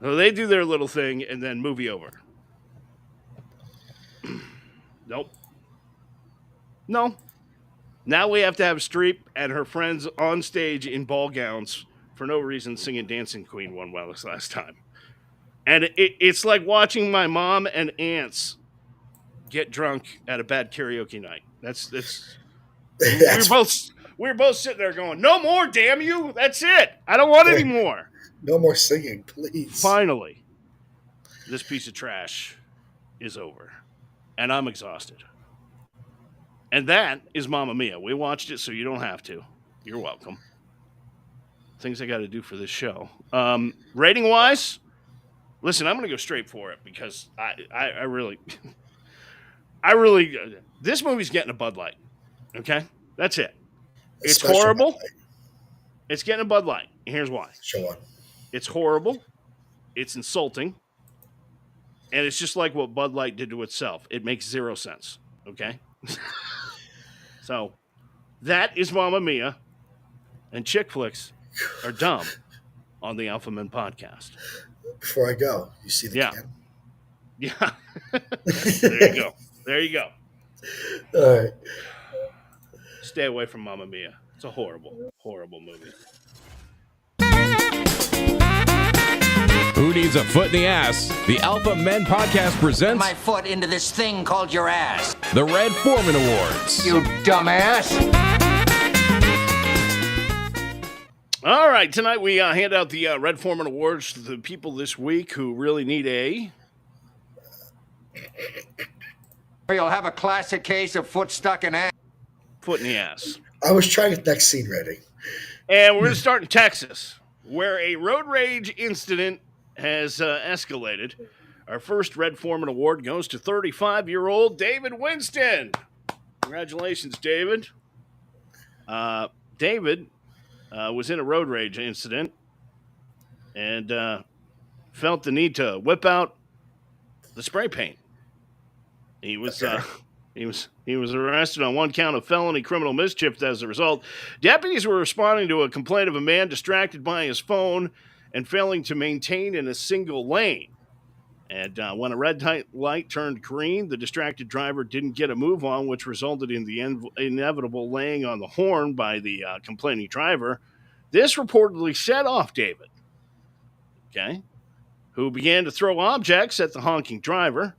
So they do their little thing, and then movie over. Nope. No. Now we have to have Streep and her friends on stage in ball gowns for no reason singing Dancing Queen one last time. And it's like watching my mom and aunts get drunk at a bad karaoke night. We're both sitting there going, no more, damn you. That's it. I don't want any more.
No more singing, please.
Finally, this piece of trash is over. And I'm exhausted. And that is Mamma Mia. We watched it so you don't have to. You're welcome. Things I got to do for this show. Rating wise, listen, I'm going to go straight for it because I really, this movie's getting a Bud Light. Okay? That's it. It's horrible. It's getting a Bud Light. Here's why.
Show on.
It's horrible. It's insulting. And it's just like what Bud Light did to itself. It makes 0 sense. Okay? So, that is Mamma Mia. And chick flicks are dumb on the Alpha Men podcast.
Before I go, you see the can?
Yeah. There you go.
All right.
Stay away from Mamma Mia. It's a horrible, horrible movie.
Who needs a foot in the ass? The Alpha Men podcast presents
my foot into this thing called your ass.
the Red Foreman Awards.
You dumbass.
All right, tonight we hand out the Red Foreman Awards to the people this week who really need a...
You'll have a classic case of foot stuck in ass.
Foot in the ass.
I was trying to get next scene ready.
And we're going to start in Texas, where a road rage incident has escalated. Our first Red Foreman Award goes to 35-year-old David Winston. Congratulations, David. David was in a road rage incident and felt the need to whip out the spray paint. He was he was arrested on one count of felony criminal mischief as a result. Deputies were responding to a complaint of a man distracted by his phone and failing to maintain in a single lane. And when a red light turned green, the distracted driver didn't get a move on, which resulted in the inevitable laying on the horn by the complaining driver. This reportedly set off David, okay, who began to throw objects at the honking driver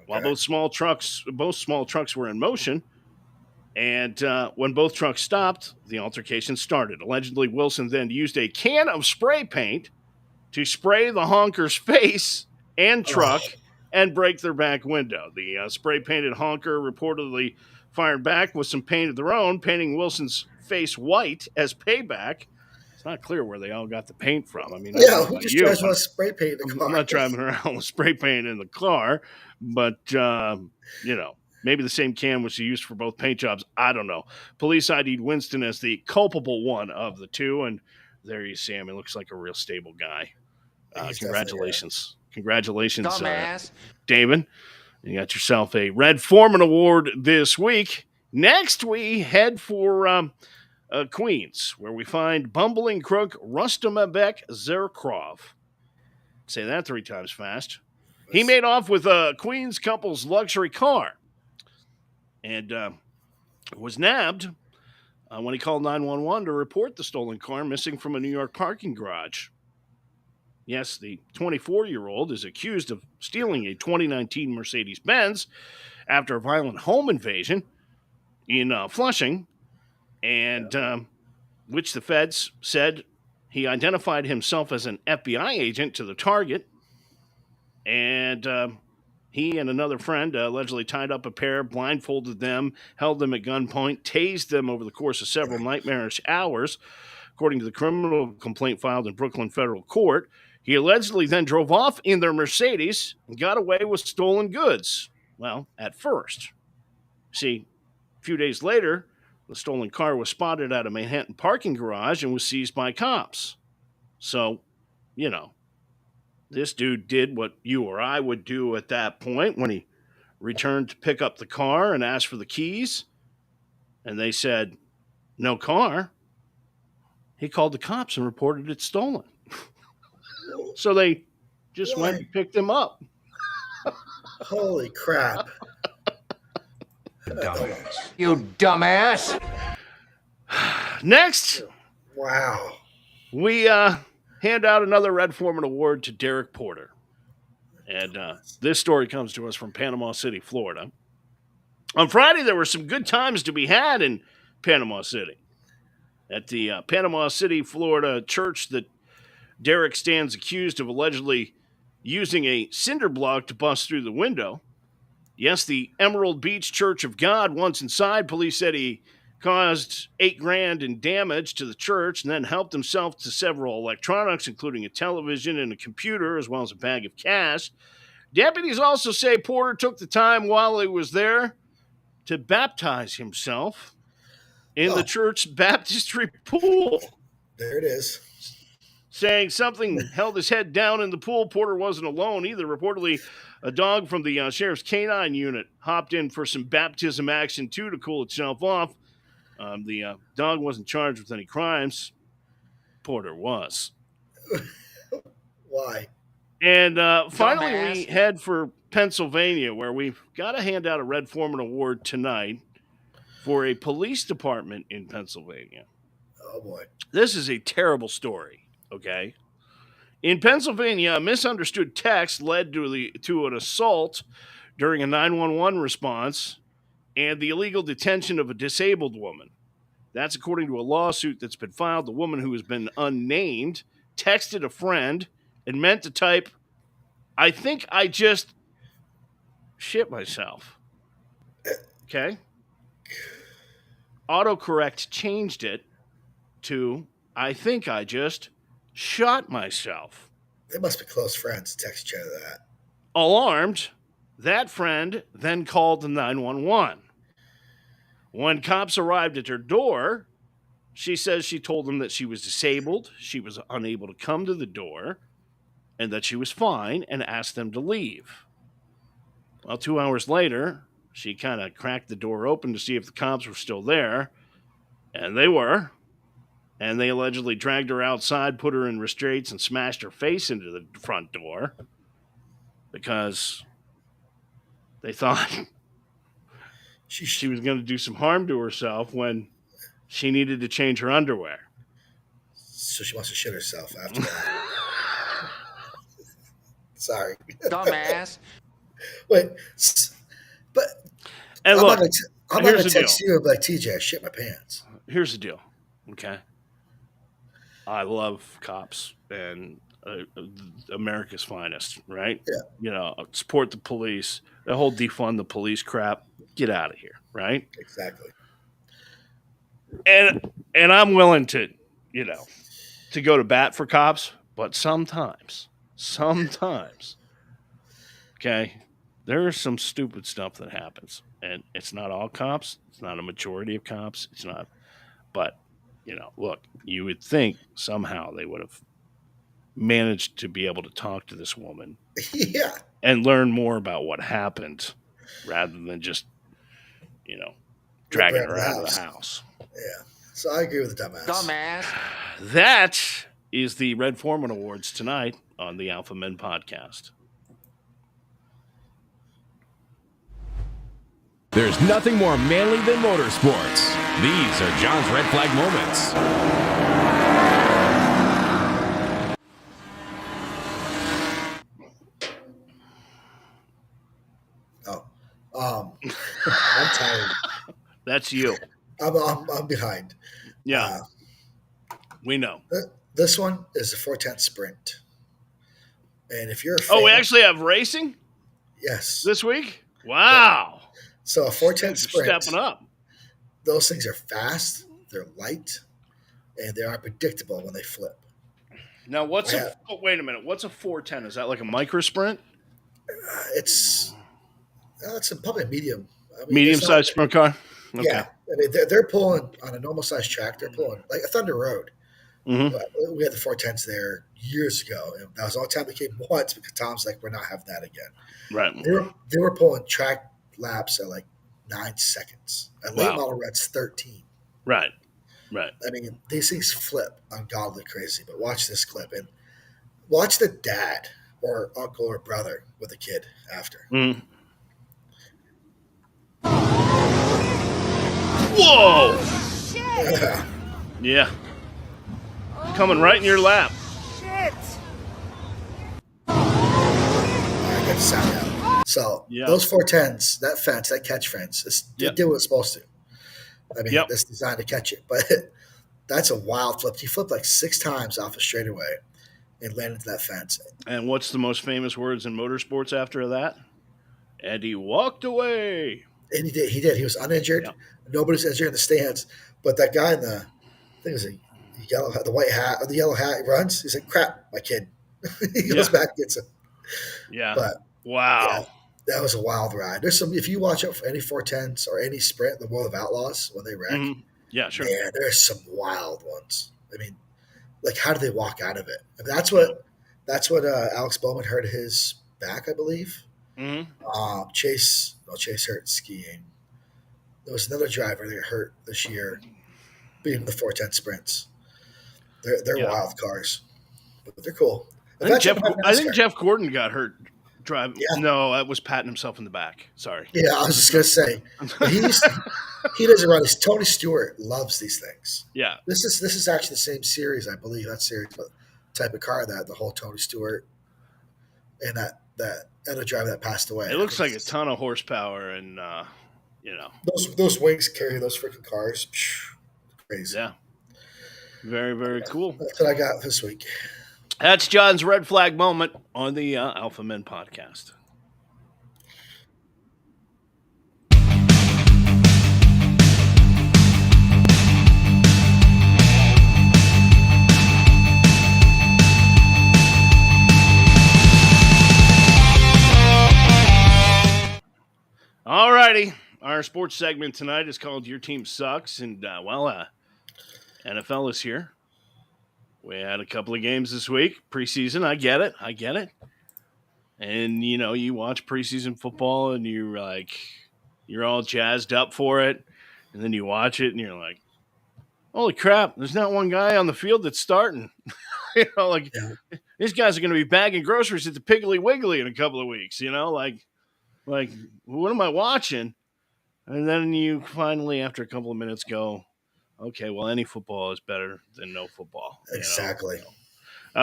while both small trucks were in motion. And when both trucks stopped, the altercation started. Allegedly, Wilson then used a can of spray paint to spray the honker's face and truck and break their back window. The spray-painted honker reportedly fired back with some paint of their own, painting Wilson's face white as payback. It's not clear where they all got the paint from. I mean,
who just drives with spray paint in the car?
I'm not driving around with spray paint in the car, but, maybe the same can was used for both paint jobs. I don't know. Police ID'd Winston as the culpable one of the two, and there you see him. He looks like a real stable guy. Congratulations. Congratulations, David. You got yourself a Red Foreman Award this week. Next, we head for Queens, where we find bumbling crook Rustamabek Zerkrov. Say that 3 times fast. He made off with a Queens couple's luxury car and was nabbed when he called 911 to report the stolen car missing from a New York parking garage. Yes, the 24-year-old is accused of stealing a 2019 Mercedes-Benz after a violent home invasion in Flushing, and which the feds said he identified himself as an FBI agent to the target, and he and another friend allegedly tied up a pair, blindfolded them, held them at gunpoint, tased them over the course of several nightmarish hours, according to the criminal complaint filed in Brooklyn federal court. He allegedly then drove off in their Mercedes and got away with stolen goods. Well, at first. See, a few days later, the stolen car was spotted at a Manhattan parking garage and was seized by cops. So, this dude did what you or I would do at that point when he returned to pick up the car and asked for the keys. And they said, no car. He called the cops and reported it stolen. So they just went and picked him up.
Holy crap.
Dumbass. You dumbass.
Next.
Wow.
We hand out another Red Foreman Award to Derek Porter. And this story comes to us from Panama City, Florida. On Friday, there were some good times to be had in Panama City. At the Panama City, Florida church that Derek stands accused of allegedly using a cinder block to bust through the window. Yes, the Emerald Beach Church of God. Once inside, police said he caused $8,000 in damage to the church and then helped himself to several electronics, including a television and a computer, as well as a bag of cash. Deputies also say Porter took the time while he was there to baptize himself in the church's baptistry pool.
There it is.
Saying something held his head down in the pool. Porter wasn't alone either. Reportedly, a dog from the sheriff's canine unit hopped in for some baptism action, too, to cool itself off. The dog wasn't charged with any crimes. Porter was.
Why?
And finally, we head for Pennsylvania, where we've got to hand out a Red Foreman Award tonight for a police department in Pennsylvania.
Oh, boy.
This is a terrible story. Okay. In Pennsylvania, a misunderstood text led to an assault during a 911 response and the illegal detention of a disabled woman. That's according to a lawsuit that's been filed. The woman, who has been unnamed, texted a friend and meant to type, "I think I just shit myself." Okay. Autocorrect changed it to, "I think I just shot myself."
They must be close friends. Text each other that.
Alarmed, that friend then called the 911. When cops arrived at her door, she says she told them that she was disabled. She was unable to come to the door. and that she was fine and asked them to leave. Well, 2 hours later, she kind of cracked the door open to see if the cops were still there, and they were. And they allegedly dragged her outside, put her in restraints, and smashed her face into the front door because they thought she was going to do some harm to herself when she needed to change her underwear.
So she wants to shit herself after that. Sorry.
Dumbass.
Wait, but
And
I'm
look,
not going to
the
text
deal.
you and be like, TJ, I shit my pants.
Here's the deal, okay? I love cops and America's finest, right?
Yeah.
You know, support the police. The whole defund the police crap. Get out of here, right?
Exactly.
And I'm willing to, to go to bat for cops, but sometimes, okay, there's some stupid stuff that happens, and it's not all cops. It's not a majority of cops. It's not, but look, you would think somehow they would have managed to be able to talk to this woman,
Yeah,
and learn more about what happened, rather than just, dragging her out of the house.
Yeah. So I agree with the dumbass.
Dumbass.
That is the Red Foreman Awards tonight on the Alpha Men Podcast.
There's nothing more manly than motorsports. These are John's red flag moments.
I'm tired.
That's you.
I'm behind.
Yeah. We know.
This one is a 410 sprint. And if you're a fan,
Oh, we actually have racing
yes.
this week? Wow.
So a 410
Things are
sprint.
stepping up.
Those things are fast, they're light, and they are predictable when they flip.
Now, wait a minute. What's a 410? Is that like a micro sprint?
It's probably a medium. I mean,
Medium-sized sprint car? Okay.
Yeah. I mean, they're pulling on a normal sized track. They're pulling like a Thunder Road.
Mm-hmm.
We had the 410s there years ago, and that was the only time they came once because Tom's like, we're not having that again.
Right.
They were pulling track laps at like 9 seconds. At late
Wow.
model Red's 13.
Right.
I mean, these things flip ungodly crazy. But watch this clip and watch the dad or uncle or brother with a kid after.
Mm. Whoa!
Yeah.
Yeah. Coming right in your lap.
I got the sound out. So
Yeah.
those 410s, that fence, that catch fence, it did what it's supposed to. I mean, it's designed to catch it, but that's a wild flip. He flipped like 6 times off a straightaway and landed into that fence.
And what's the most famous words in motorsports after that? And he walked away.
And he did. He was uninjured.
Yep.
Nobody's injured in the stands. But that guy in the, I think it was a yellow hat, the white hat or the yellow hat, he runs. He's like, crap, my kid. He goes back and gets him.
Yeah.
But
wow.
yeah, that was a wild ride. There's some, if you watch out for any 410s or any sprint in the World of Outlaws when they wreck,
Mm-hmm. Yeah, sure.
man, there's some wild ones. I mean, like, how do they walk out of it? I mean, that's what Alex Bowman hurt his back, I believe.
Mm-hmm.
Chase hurt skiing. There was another driver that got hurt this year beating the 410 sprints. They're wild cars, but they're cool.
I think Jeff Gordon got hurt driving.
Yeah.
No, that was patting himself in the back. Sorry.
Yeah, I was just gonna say he doesn't run. Tony Stewart loves these things.
Yeah.
This is actually the same series, I believe. That series, but type of car that the whole Tony Stewart and that other driver that passed away.
It looks like a ton of horsepower and
those wings carry those freaking cars. Crazy.
Yeah. Very, very cool.
That's what I got this week.
That's John's red flag moment on the Alpha Men Podcast. All righty. Our sports segment tonight is called Your Team Sucks. And, NFL is here. We had a couple of games this week, preseason. I get it. And, you watch preseason football and you're all jazzed up for it. And then you watch it and you're like, holy crap, there's not one guy on the field that's starting. These guys are going to be bagging groceries at the Piggly Wiggly in a couple of weeks, like what am I watching? And then you finally, after a couple of minutes, go, okay, well, any football is better than no football.
Exactly.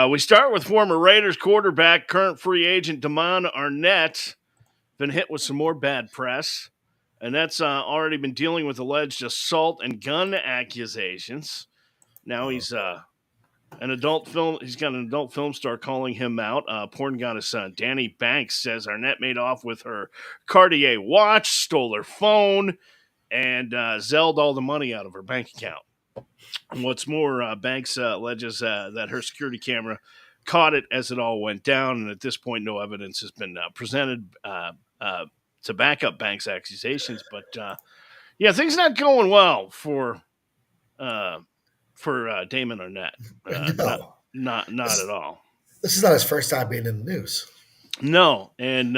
We start with former Raiders quarterback, current free agent Damon Arnett, been hit with some more bad press. And that's already been dealing with alleged assault and gun accusations. Now he's an adult film. He's got an adult film star calling him out. Porn goddess Danny Banks says Arnett made off with her Cartier watch, stole her phone, and zelled all the money out of her bank account. And what's more, Banks alleges that her security camera caught it as it all went down, and at this point, no evidence has been presented to back up Banks' accusations. But things not going well for Damon Arnett.
No,
not at all.
This is not his first time being in the news.
No, and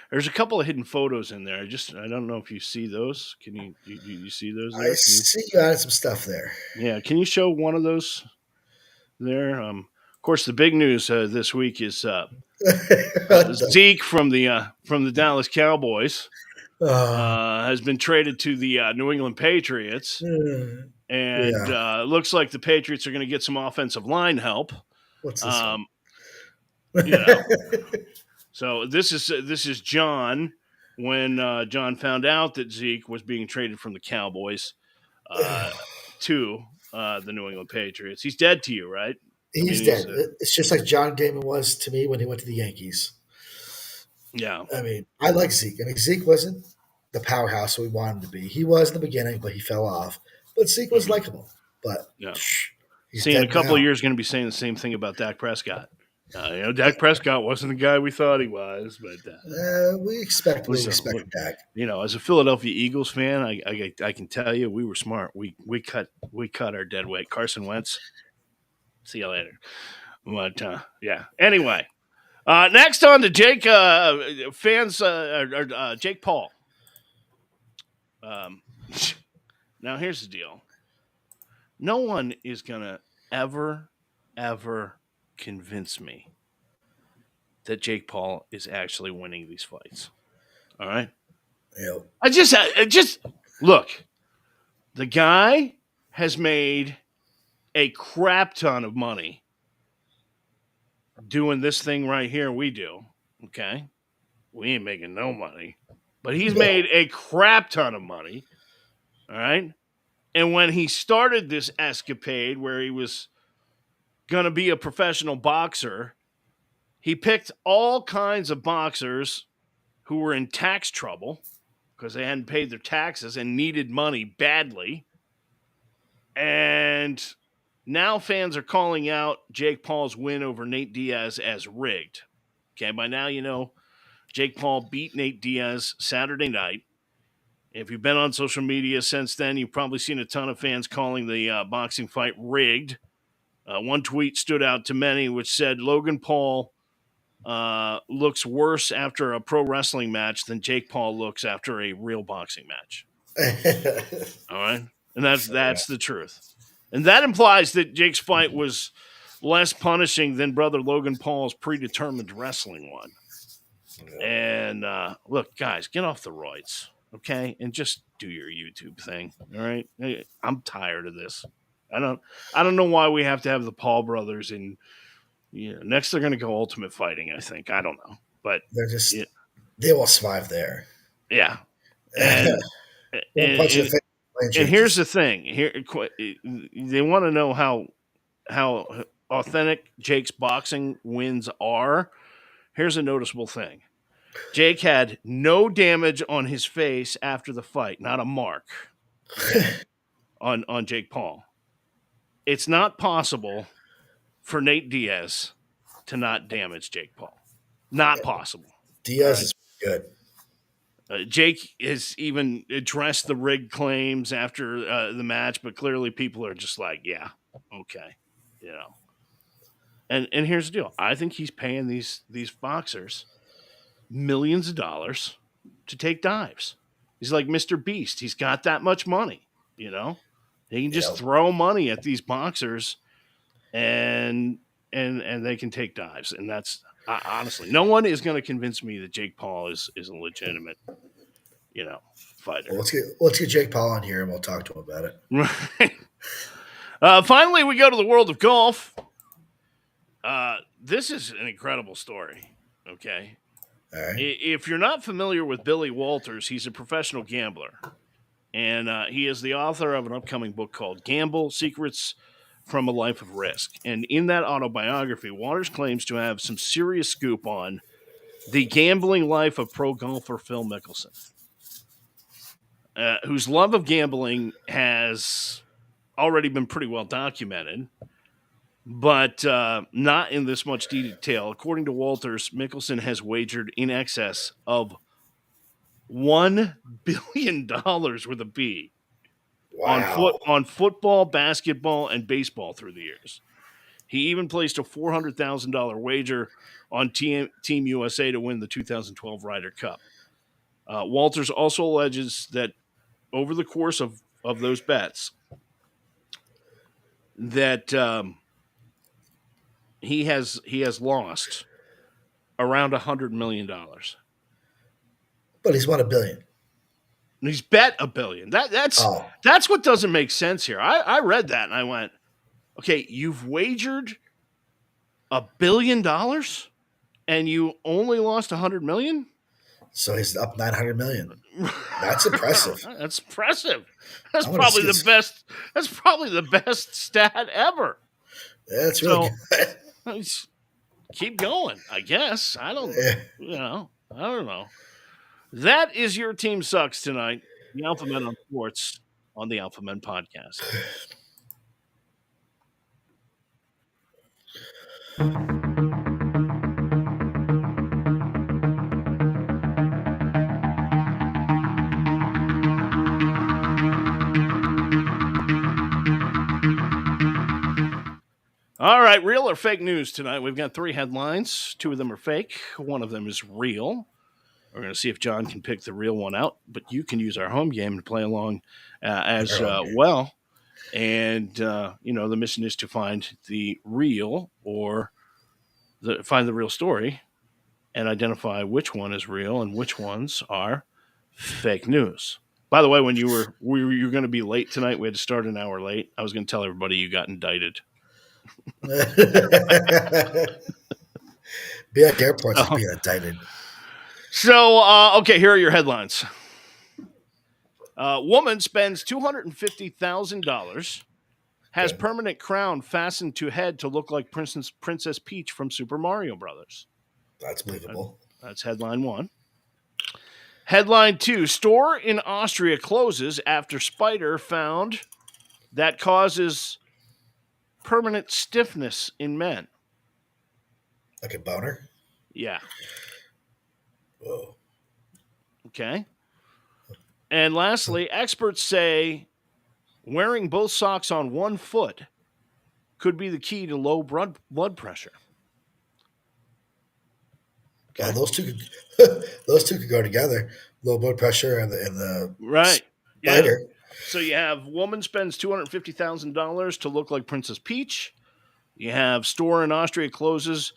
there's a couple of hidden photos in there. I don't know if you see those. Can you see those? There?
I see you added some stuff there.
Yeah, can you show one of those there? Of course, the big news this week is Zeke from the Dallas Cowboys has been traded to the New England Patriots, and looks like the Patriots are going to get some offensive line help.
What's this one?
So this is John when John found out that Zeke was being traded from the Cowboys to the New England Patriots. He's dead to you, right?
He's dead. It's just like John Damon was to me when he went to the Yankees.
Yeah.
I mean, I like Zeke. I mean, Zeke wasn't the powerhouse we wanted him to be. He was in the beginning, but he fell off. But Zeke was likable. But
he's in a couple of years going to be saying the same thing about Dak Prescott. Dak Prescott wasn't the guy we thought he was, but
we expected Dak.
As a Philadelphia Eagles fan, I can tell you we were smart. We cut our dead weight. Carson Wentz. See you later. But anyway, next on to Jake fans Jake Paul. Now here's the deal. No one is gonna ever convince me that Jake Paul is actually winning these fights. All right?
Yep.
I just look. The guy has made a crap ton of money doing this thing right here we do. Okay? We ain't making no money. But he's made a crap ton of money. All right? And when he started this escapade where he was going to be a professional boxer, he picked all kinds of boxers who were in tax trouble because they hadn't paid their taxes and needed money badly. And now fans are calling out Jake Paul's win over Nate Diaz as rigged. Okay, by now you know Jake Paul beat Nate Diaz Saturday night. If you've been on social media since then, you've probably seen a ton of fans calling the boxing fight rigged. One tweet stood out to many, which said Logan Paul looks worse after a pro wrestling match than Jake Paul looks after a real boxing match. All right? And that's the truth. And that implies that Jake's fight was less punishing than brother Logan Paul's predetermined wrestling one. And look, guys, get off the roids, okay? And just do your YouTube thing, all right? I'm tired of this. I don't know why we have to have the Paul brothers and next they're going to go Ultimate Fighting, I think. I don't know. But
they're just they will survive there.
Yeah. And here's the thing. They want to know how authentic Jake's boxing wins are. Here's a noticeable thing. Jake had no damage on his face after the fight, not a mark on Jake Paul. It's not possible for Nate Diaz to not damage Jake Paul. Not possible.
Diaz is good.
Jake has even addressed the rig claims after the match, but clearly people are just like, yeah, okay, And here's the deal. I think he's paying these boxers millions of dollars to take dives. He's like Mr. Beast. He's got that much money, you know? He can just throw money at these boxers and they can take dives. And that's honestly, no one is going to convince me that Jake Paul is a legitimate, fighter.
Well, let's get Jake Paul on here and we'll talk to him about it.
Right. Finally, we go to the world of golf. This is an incredible story. Okay.
All right.
If you're not familiar with Billy Walters, he's a professional gambler. And he is the author of an upcoming book called Gamble: Secrets from a Life of Risk. And in that autobiography, Walters claims to have some serious scoop on the gambling life of pro golfer Phil Mickelson, whose love of gambling has already been pretty well documented, but not in this much detail. According to Walters, Mickelson has wagered in excess of $1 billion with a B on football, basketball, and baseball through the years. He even placed a $400,000 wager on Team USA to win the 2012 Ryder Cup. Walters also alleges that over the course of those bets, that he has lost around $100 million.
But he's won $1 billion.
And he's bet $1 billion. That's what doesn't make sense here. I read that and I went, okay, you've wagered $1 billion and you only lost $100 million?
So he's up $900 million. That's impressive.
That's impressive. That's probably the best. That's probably the best stat ever.
That's really good.
Keep going, I guess. I don't know. That is your team sucks tonight. The Alpha Men on Sports on the Alpha Men podcast. All right, real or fake news tonight. We've got 3 headlines. 2 of them are fake. One of them is real. We're going to see if John can pick the real one out, but you can use our home game to play along as well. And, the mission is to find the real or find the real story and identify which one is real and which ones are fake news. By the way, when you were going to be late tonight, we had to start an hour late. I was going to tell everybody you got indicted.
Be at the airports being indicted.
So, okay, here are your headlines. Woman spends $250,000, has permanent crown fastened to head to look like Princess Peach from Super Mario Brothers.
That's believable.
That's headline 1. Headline 2, store in Austria closes after spider found that causes permanent stiffness in men.
Like a boner?
Yeah.
Whoa.
Okay. And lastly, experts say wearing both socks on one foot could be the key to low blood pressure.
Okay. Well, those two could go together. Low blood pressure and the
right.
spider.
Yeah. So you have woman spends $250,000 to look like Princess Peach. You have store in Austria closes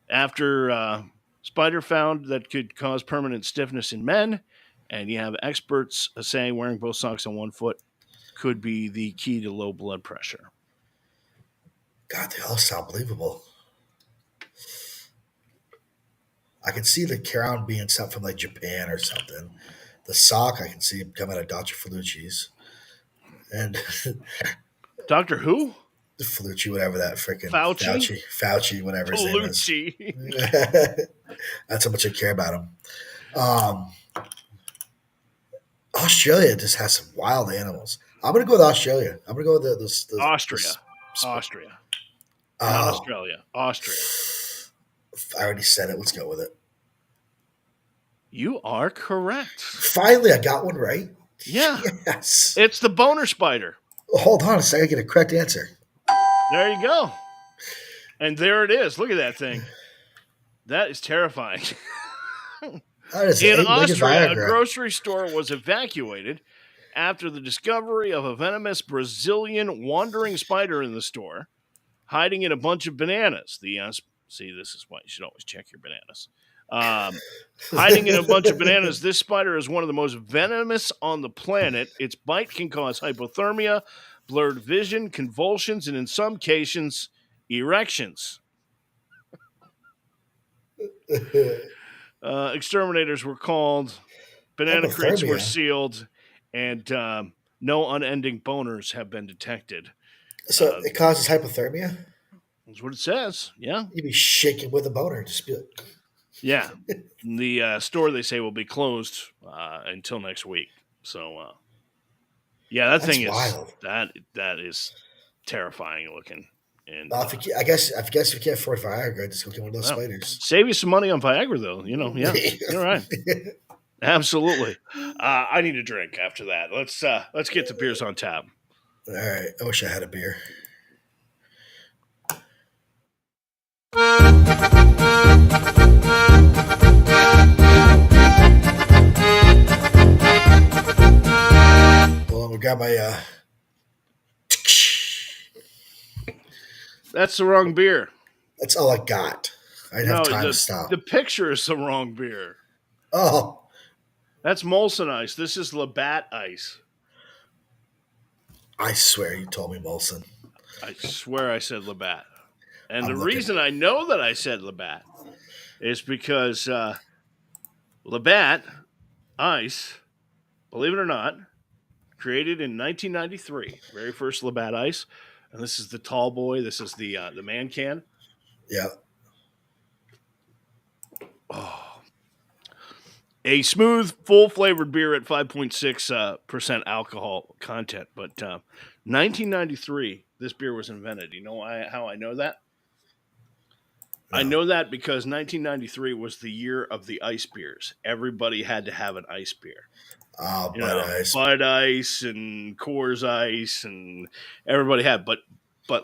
after spider found that could cause permanent stiffness in men. And you have experts saying wearing both socks on one foot could be the key to low blood pressure.
God, they all sound believable. I can see the crown being something from like Japan or something. The sock, I can see him coming out of Dr. Felucci's. And
Doctor who?
Felucci, whatever that freaking
Fauci,
whatever his name is. That's how much I care about him. Australia just has some wild animals. I'm going to go with Australia. I'm going to go with the
Austria.
Oh.
Austria.
I already said it. Let's go with it.
You are correct.
Finally, I got one right.
Yeah.
Yes.
It's the boner spider.
Well, hold on a second. I get a correct answer.
There you go. And there it is. Look at that thing. That is terrifying.
That is
In
eight-legged
Austria, a
Viagra.
grocery store was evacuated after the discovery of a venomous Brazilian wandering spider in the store, hiding in a bunch of bananas. See, this is why you should always check your bananas. Hiding in a bunch of bananas, this spider is one of the most venomous on the planet. Its bite can cause hypothermia, blurred vision, convulsions, and in some cases, erections. Exterminators were called, banana crates were
Hypothermia.
sealed, and no unending boners have been detected.
So it causes hypothermia?
That's what it says. Yeah.
You'd be shaking with a boner. Just be like,
Yeah. The store, they say, will be closed until next week. So, yeah, that
that's
thing is
wild.
that is terrifying looking. And
Well, I guess if you can't afford Viagra, just go get one of those spiders.
save you some money on Viagra, though. Yeah, you're right. Absolutely. I need a drink after that. Let's get the beers on tap.
All right. I wish I had a beer. Well, we got my.
That's the wrong beer.
That's all I got. I didn't have time to stop.
The picture is the wrong beer.
Oh,
That's Molson Ice. This is Labatt Ice.
I swear you told me Molson.
I swear I said Labatt. And
I'm
the
looking.
reason I know that I said Labatt is because Labatt Ice, believe it or not, created in 1993. Very first Labatt Ice. And this is the tall boy. This is the man can.
Yeah.
Oh. A smooth, full-flavored beer at 5.6% alcohol content. But 1993, this beer was invented. You know how I know that?
No.
I know that because 1993 was the year of the ice beers. Everybody had to have an ice beer.
Oh,
You know,
Ice.
Bud Ice and Coors Ice, and everybody had. But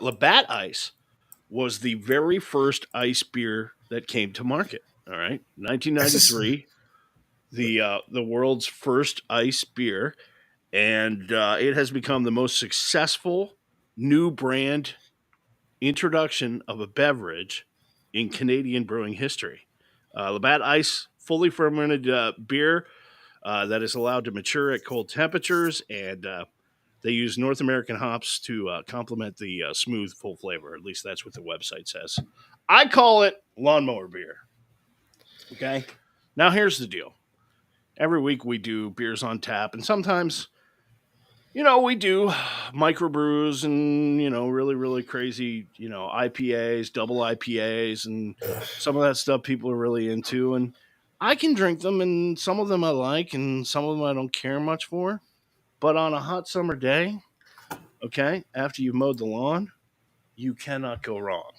Labatt Ice was the very first ice beer that came to market. All right, 1993, the world's first ice beer, and it has become the most successful new brand introduction of a beverage in Canadian brewing history. Labatt Ice, fully fermented beer that is allowed to mature at cold temperatures, and they use North American hops to complement the smooth, full flavor. At least that's what the website says. I call it lawnmower beer. Okay? Now, here's the deal. Every week we do beers on tap, and sometimes, we do microbrews and, really, really crazy, IPAs, double IPAs, and some of that stuff people are really into. And I can drink them, and some of them I like, and some of them I don't care much for. But on a hot summer day, okay, after you've mowed the lawn, you cannot go wrong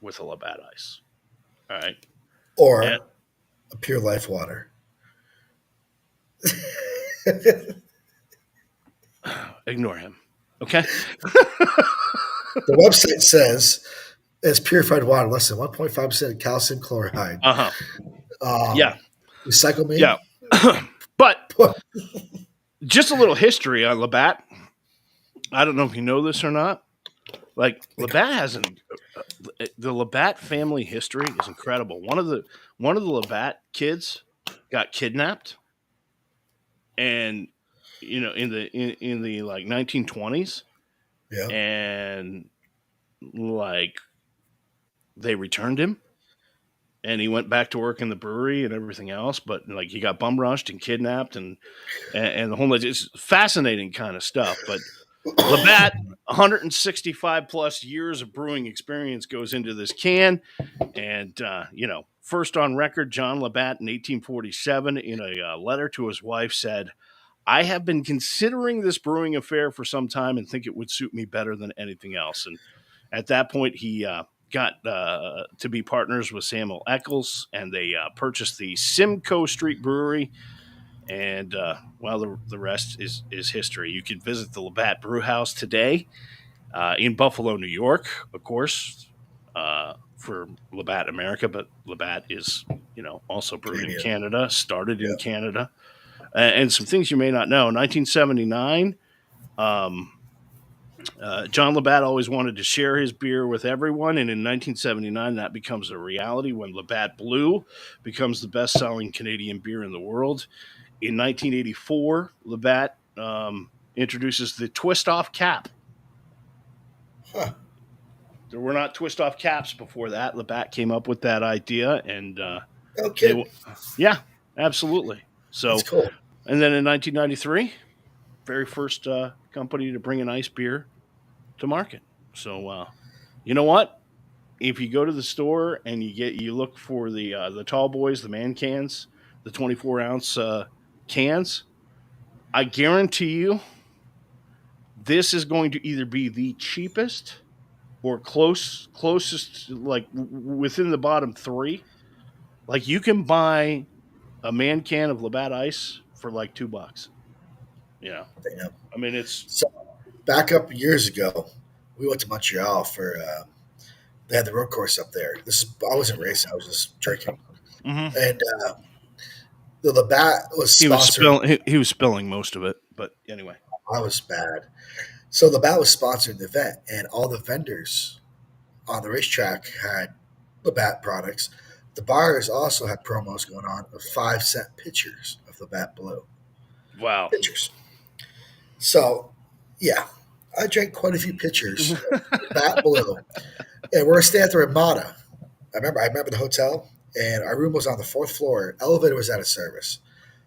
with a Labatt Ice. All right.
Or
And-
a Pure Life water.
Ignore him. Okay.
The website says it's purified water, less than 1.5% calcium chloride.
Yeah.
Recycle me?
Yeah. But just a little history on Labatt. I don't know if you know this or not. Like, Labatt the Labatt family history is incredible. One of the Labatt kids got kidnapped, and in the like 1920s,
Yeah.
and like they returned him, and he went back to work in the brewery and everything else. But like he got bum rushed and kidnapped, and the whole it's fascinating kind of stuff. But Labatt, 165 plus years of brewing experience goes into this can, and first on record, John Labatt in 1847 in a letter to his wife said, "I have been considering this brewing affair for some time and think it would suit me better than anything else." And at that point, he got to be partners with Samuel Eccles, and they purchased the Simcoe Street Brewery. And the rest is history. You can visit the Labatt Brew House today in Buffalo, New York, of course. for Labatt America, but Labatt is, also brewed in
Canadian.
Canada, started in
Yeah.
Canada. And some things you may not know. In 1979, John Labatt always wanted to share his beer with everyone, and in 1979, that becomes a reality when Labatt Blue becomes the best-selling Canadian beer in the world. In 1984, Labatt introduces the twist-off cap.
Huh.
There were not twist-off caps before that. Labatt came up with that idea, and
No kidding.
yeah, absolutely.
That's
So,
cool.
and then in 1993, very first company to bring an ice beer to market. So, you know what? If you go to the store and you look for the tall boys, the man cans, the 24-ounce cans, I guarantee you this is going to either be the cheapest or closest, like within the bottom three. Like you can buy a man can of Labatt Ice for like $2. Yeah,
Damn.
I mean it's
So back up years ago, we went to Montreal for they had the road course up there. I wasn't racing; I was just drinking.
Mhm.
And the Labatt was
he was
sponsored.
he was spilling most of it, but anyway.
I was bad. So Labatt was sponsoring the event, and all the vendors on the racetrack had Labatt products. The bars also had promos going on of 5-cent pitchers of Labatt Blue.
Wow.
Pitchers. So, yeah, I drank quite a few pitchers of Labatt Blue, and we're staying at the Ramada. I remember the hotel, and our room was on the 4th floor. Elevator was out of service.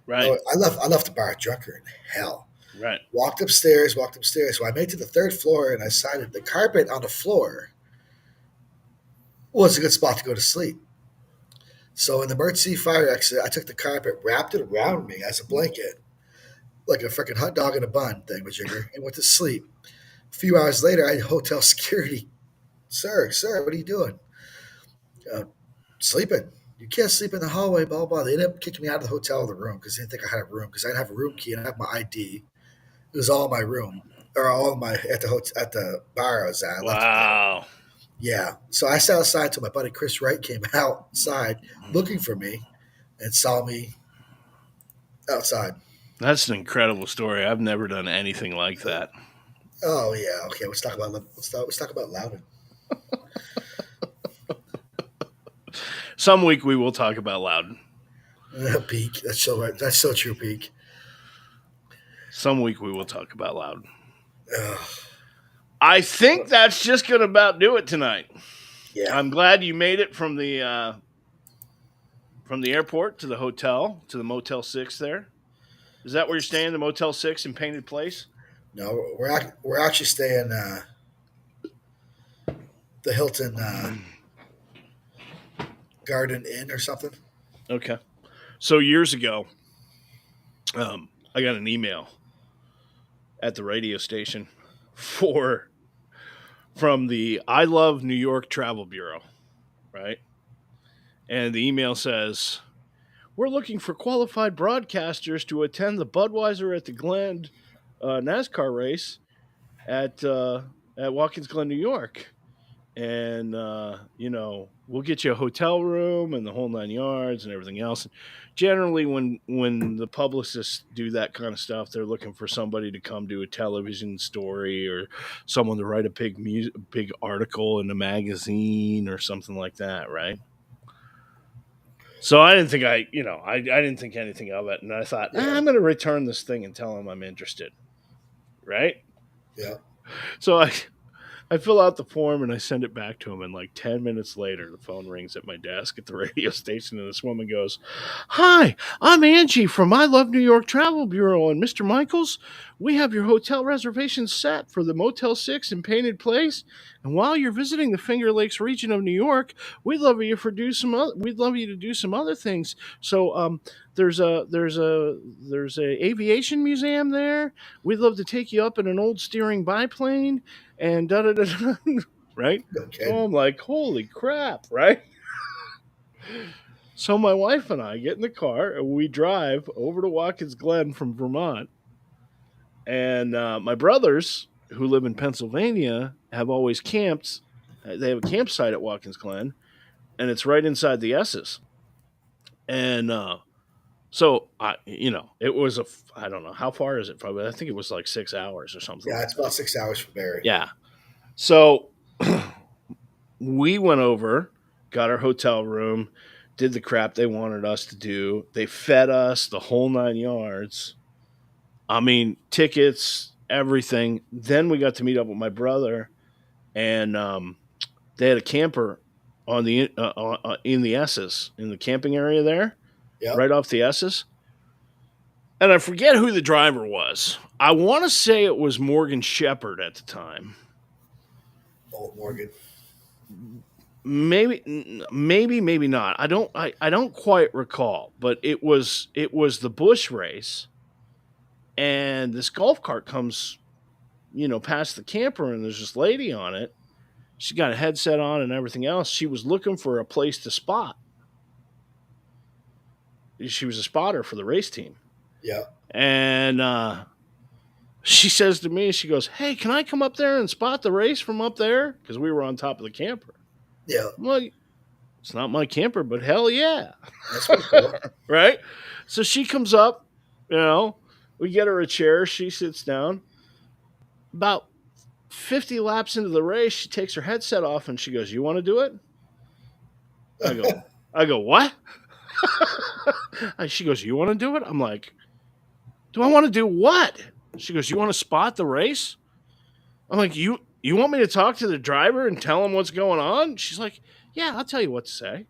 Right.
Oh, I left the bar drunker in hell.
Right.
Walked upstairs. So I made it to the 3rd floor, and I decided the carpet on the floor was a good spot to go to sleep. So in the emergency fire exit, I took the carpet, wrapped it around me as a blanket, like a freaking hot dog in a bun thing, majigger, and went to sleep. A few hours later, I had hotel security. Sir, what are you doing? Sleeping. You can't sleep in the hallway, blah, blah. They ended up kicking me out of the hotel, the room, because they didn't think I had a room, because I didn't have a room key and I have my ID. It was all in my room, or all in my at the bar I was at.
Wow.
Yeah. So I sat outside until my buddy Chris Wright came outside looking for me and saw me outside.
That's an incredible story. I've never done anything like that.
Oh yeah. Okay. Let's talk about Loudon.
Some week we will talk about Loudon.
Peak. That's so right. That's so true. Peak.
Some week we will talk about Loudon.
Ugh.
I think that's just going to about do it tonight.
Yeah.
I'm glad you made it from the airport to the hotel, to the Motel 6 there. Is that where you're staying, the Motel 6 in Painted Place?
No, we're actually staying the Hilton Garden Inn or something.
Okay. So years ago, I got an email at the radio station from the I Love New York Travel Bureau, right? And the email says, we're looking for qualified broadcasters to attend the Budweiser at the Glen NASCAR race at Watkins Glen, New York. And, we'll get you a hotel room and the whole 9 yards and everything else. And generally, when the publicists do that kind of stuff, they're looking for somebody to come do a television story or someone to write a big article in a magazine or something like that, right? So I didn't think I didn't think anything of it. And I thought, I'm going to return this thing and tell them I'm interested, right?
Yeah.
So I fill out the form and I send it back to him. And like 10 minutes later, the phone rings at my desk at the radio station. And this woman goes, hi, I'm Angie from I Love New York Travel Bureau. And Mr. Michaels, we have your hotel reservations set for the Motel 6 in Painted Place. And while you're visiting the Finger Lakes region of New York, we'd love you to do some other things. So there's a aviation museum there. We'd love to take you up in an old steering biplane. And da-da-da-da, right?
Okay.
So I'm like, holy crap, right? So my wife and I get in the car and we drive over to Watkins Glen from Vermont. And my brothers, who live in Pennsylvania, have always camped They have a campsite at Watkins Glen, and it's right inside the S's. And so it was I don't know how far is it from. I think it was like 6 hours or something.
Yeah,
like
it's about 6 hours from Barry.
Yeah. So we went over, got our hotel room, did the crap they wanted us to do. They fed us the whole 9 yards. I mean, tickets, everything. Then we got to meet up with my brother, and they had a camper on the in the S's, in the camping area there,
Yep.
right off the S's. And I forget who the driver was. I want to say it was Morgan Shepherd at the time.
Old Morgan.
Maybe not. I don't quite recall, but it was the Bush race, and this golf cart comes, past the camper, and there's this lady on it. She got a headset on and everything else. She was looking for a place to spot. She was a spotter for the race team.
Yeah.
And she says to me, she goes, "Hey, can I come up there and spot the race from up there?" Because we were on top of the camper.
Yeah.
I'm like, it's not my camper, but hell yeah.
That's pretty cool.
Right? So she comes up, we get her a chair. She sits down. About 50 laps into the race, she takes her headset off and she goes, "You want to do it?" I go, "What?" She goes, "You want to do it?" I'm like, "Do I want to do what?" She goes, "You want to spot the race?" I'm like, You want me to talk to the driver and tell him what's going on?" She's like, "Yeah, I'll tell you what to say."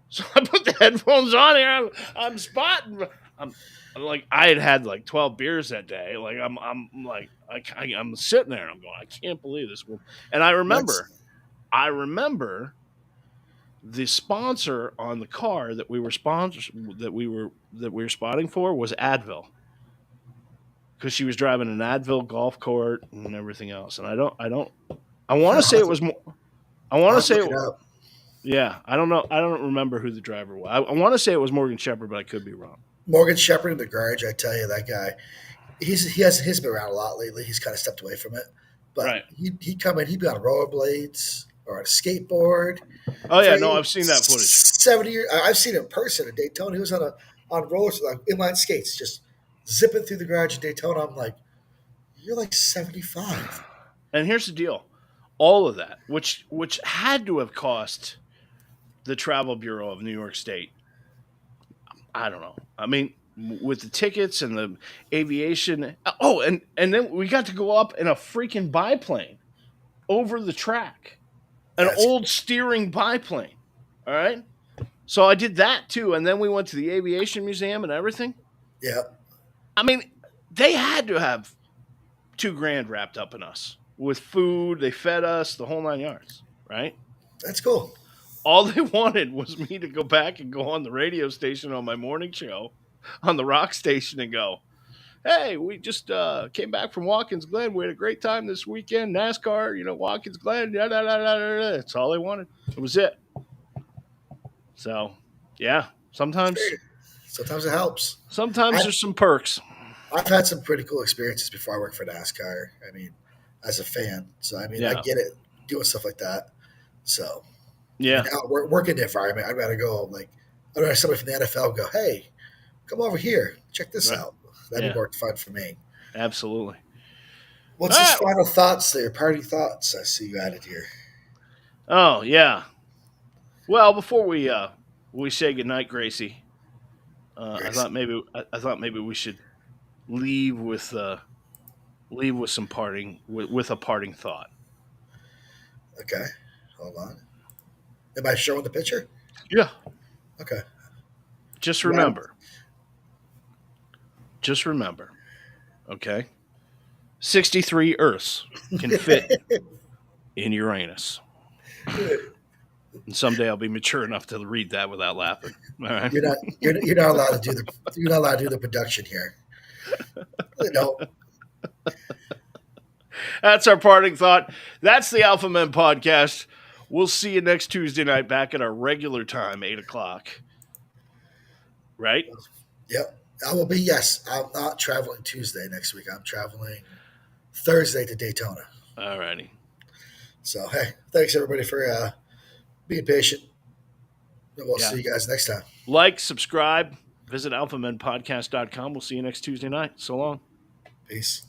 So I put the headphones on here. I'm spotting. I'm like, I had like 12 beers that day. Like I'm sitting there and I'm going, I can't believe this woman. And I remember the sponsor on the car that we were spotting for was Advil, because she was driving an Advil golf cart and everything else. And I want to say it was more. I want to say it. Yeah, I don't know. I don't remember who the driver was. I want to say it was Morgan Shepherd, but I could be wrong.
Morgan Shepherd in the garage, I tell you, that guy, he's been around a lot lately. He's kind of stepped away from it. But
right.
he'd come in, he'd be on rollerblades or on a skateboard.
Oh, yeah, no, I've seen that footage.
70 years. I've seen it in person in Daytona. He was on rollers, like inline skates, just zipping through the garage in Daytona. I'm like, you're like 75.
And here's the deal. All of that, which had to have cost the Travel Bureau of New York State, I don't know. I mean, with the tickets and the aviation. Oh, and then we got to go up in a freaking biplane over the track. An old steering biplane. All right? So I did that too. And then we went to the Aviation Museum and everything.
Yeah.
I mean, they had to have $2,000 wrapped up in us with food. They fed us the whole 9 yards, right?
That's cool.
All they wanted was me to go back and go on the radio station on my morning show on the rock station and go, "Hey, we just came back from Watkins Glen. We had a great time this weekend. NASCAR, Watkins Glen. Da, da, da, da, da, da." That's all they wanted. It was it. So, yeah, sometimes
it helps.
Sometimes there's some perks.
I've had some pretty cool experiences before I worked for NASCAR. I mean, as a fan. So, I mean, I get it, doing stuff like that. So,
yeah.
Work in the environment. I'd rather go, I'd rather somebody from the NFL go, "Hey, come over here. Check this out." That'd be more fun for me.
Absolutely.
What's his final thoughts there? Party thoughts I see you added here.
Oh, yeah. Well, before we say goodnight, Gracie, I thought maybe we should leave with some parting with a parting thought.
Okay, hold on. Am I showing the picture?
Yeah.
Okay.
Just remember. Okay. 63 Earths can fit in Uranus. And someday I'll be mature enough to read that without laughing. All right.
You're not allowed to do the production here. No.
That's our parting thought. That's the Alpha Men podcast. We'll see you next Tuesday night back at our regular time, 8:00. Right?
Yep. I will be, yes. I'm not traveling Tuesday next week. I'm traveling Thursday to Daytona.
All righty.
So, hey, thanks everybody for being patient. And we'll
Yeah.
see you guys next time.
Like, subscribe, visit alphamenpodcast.com. We'll see you next Tuesday night. So long.
Peace.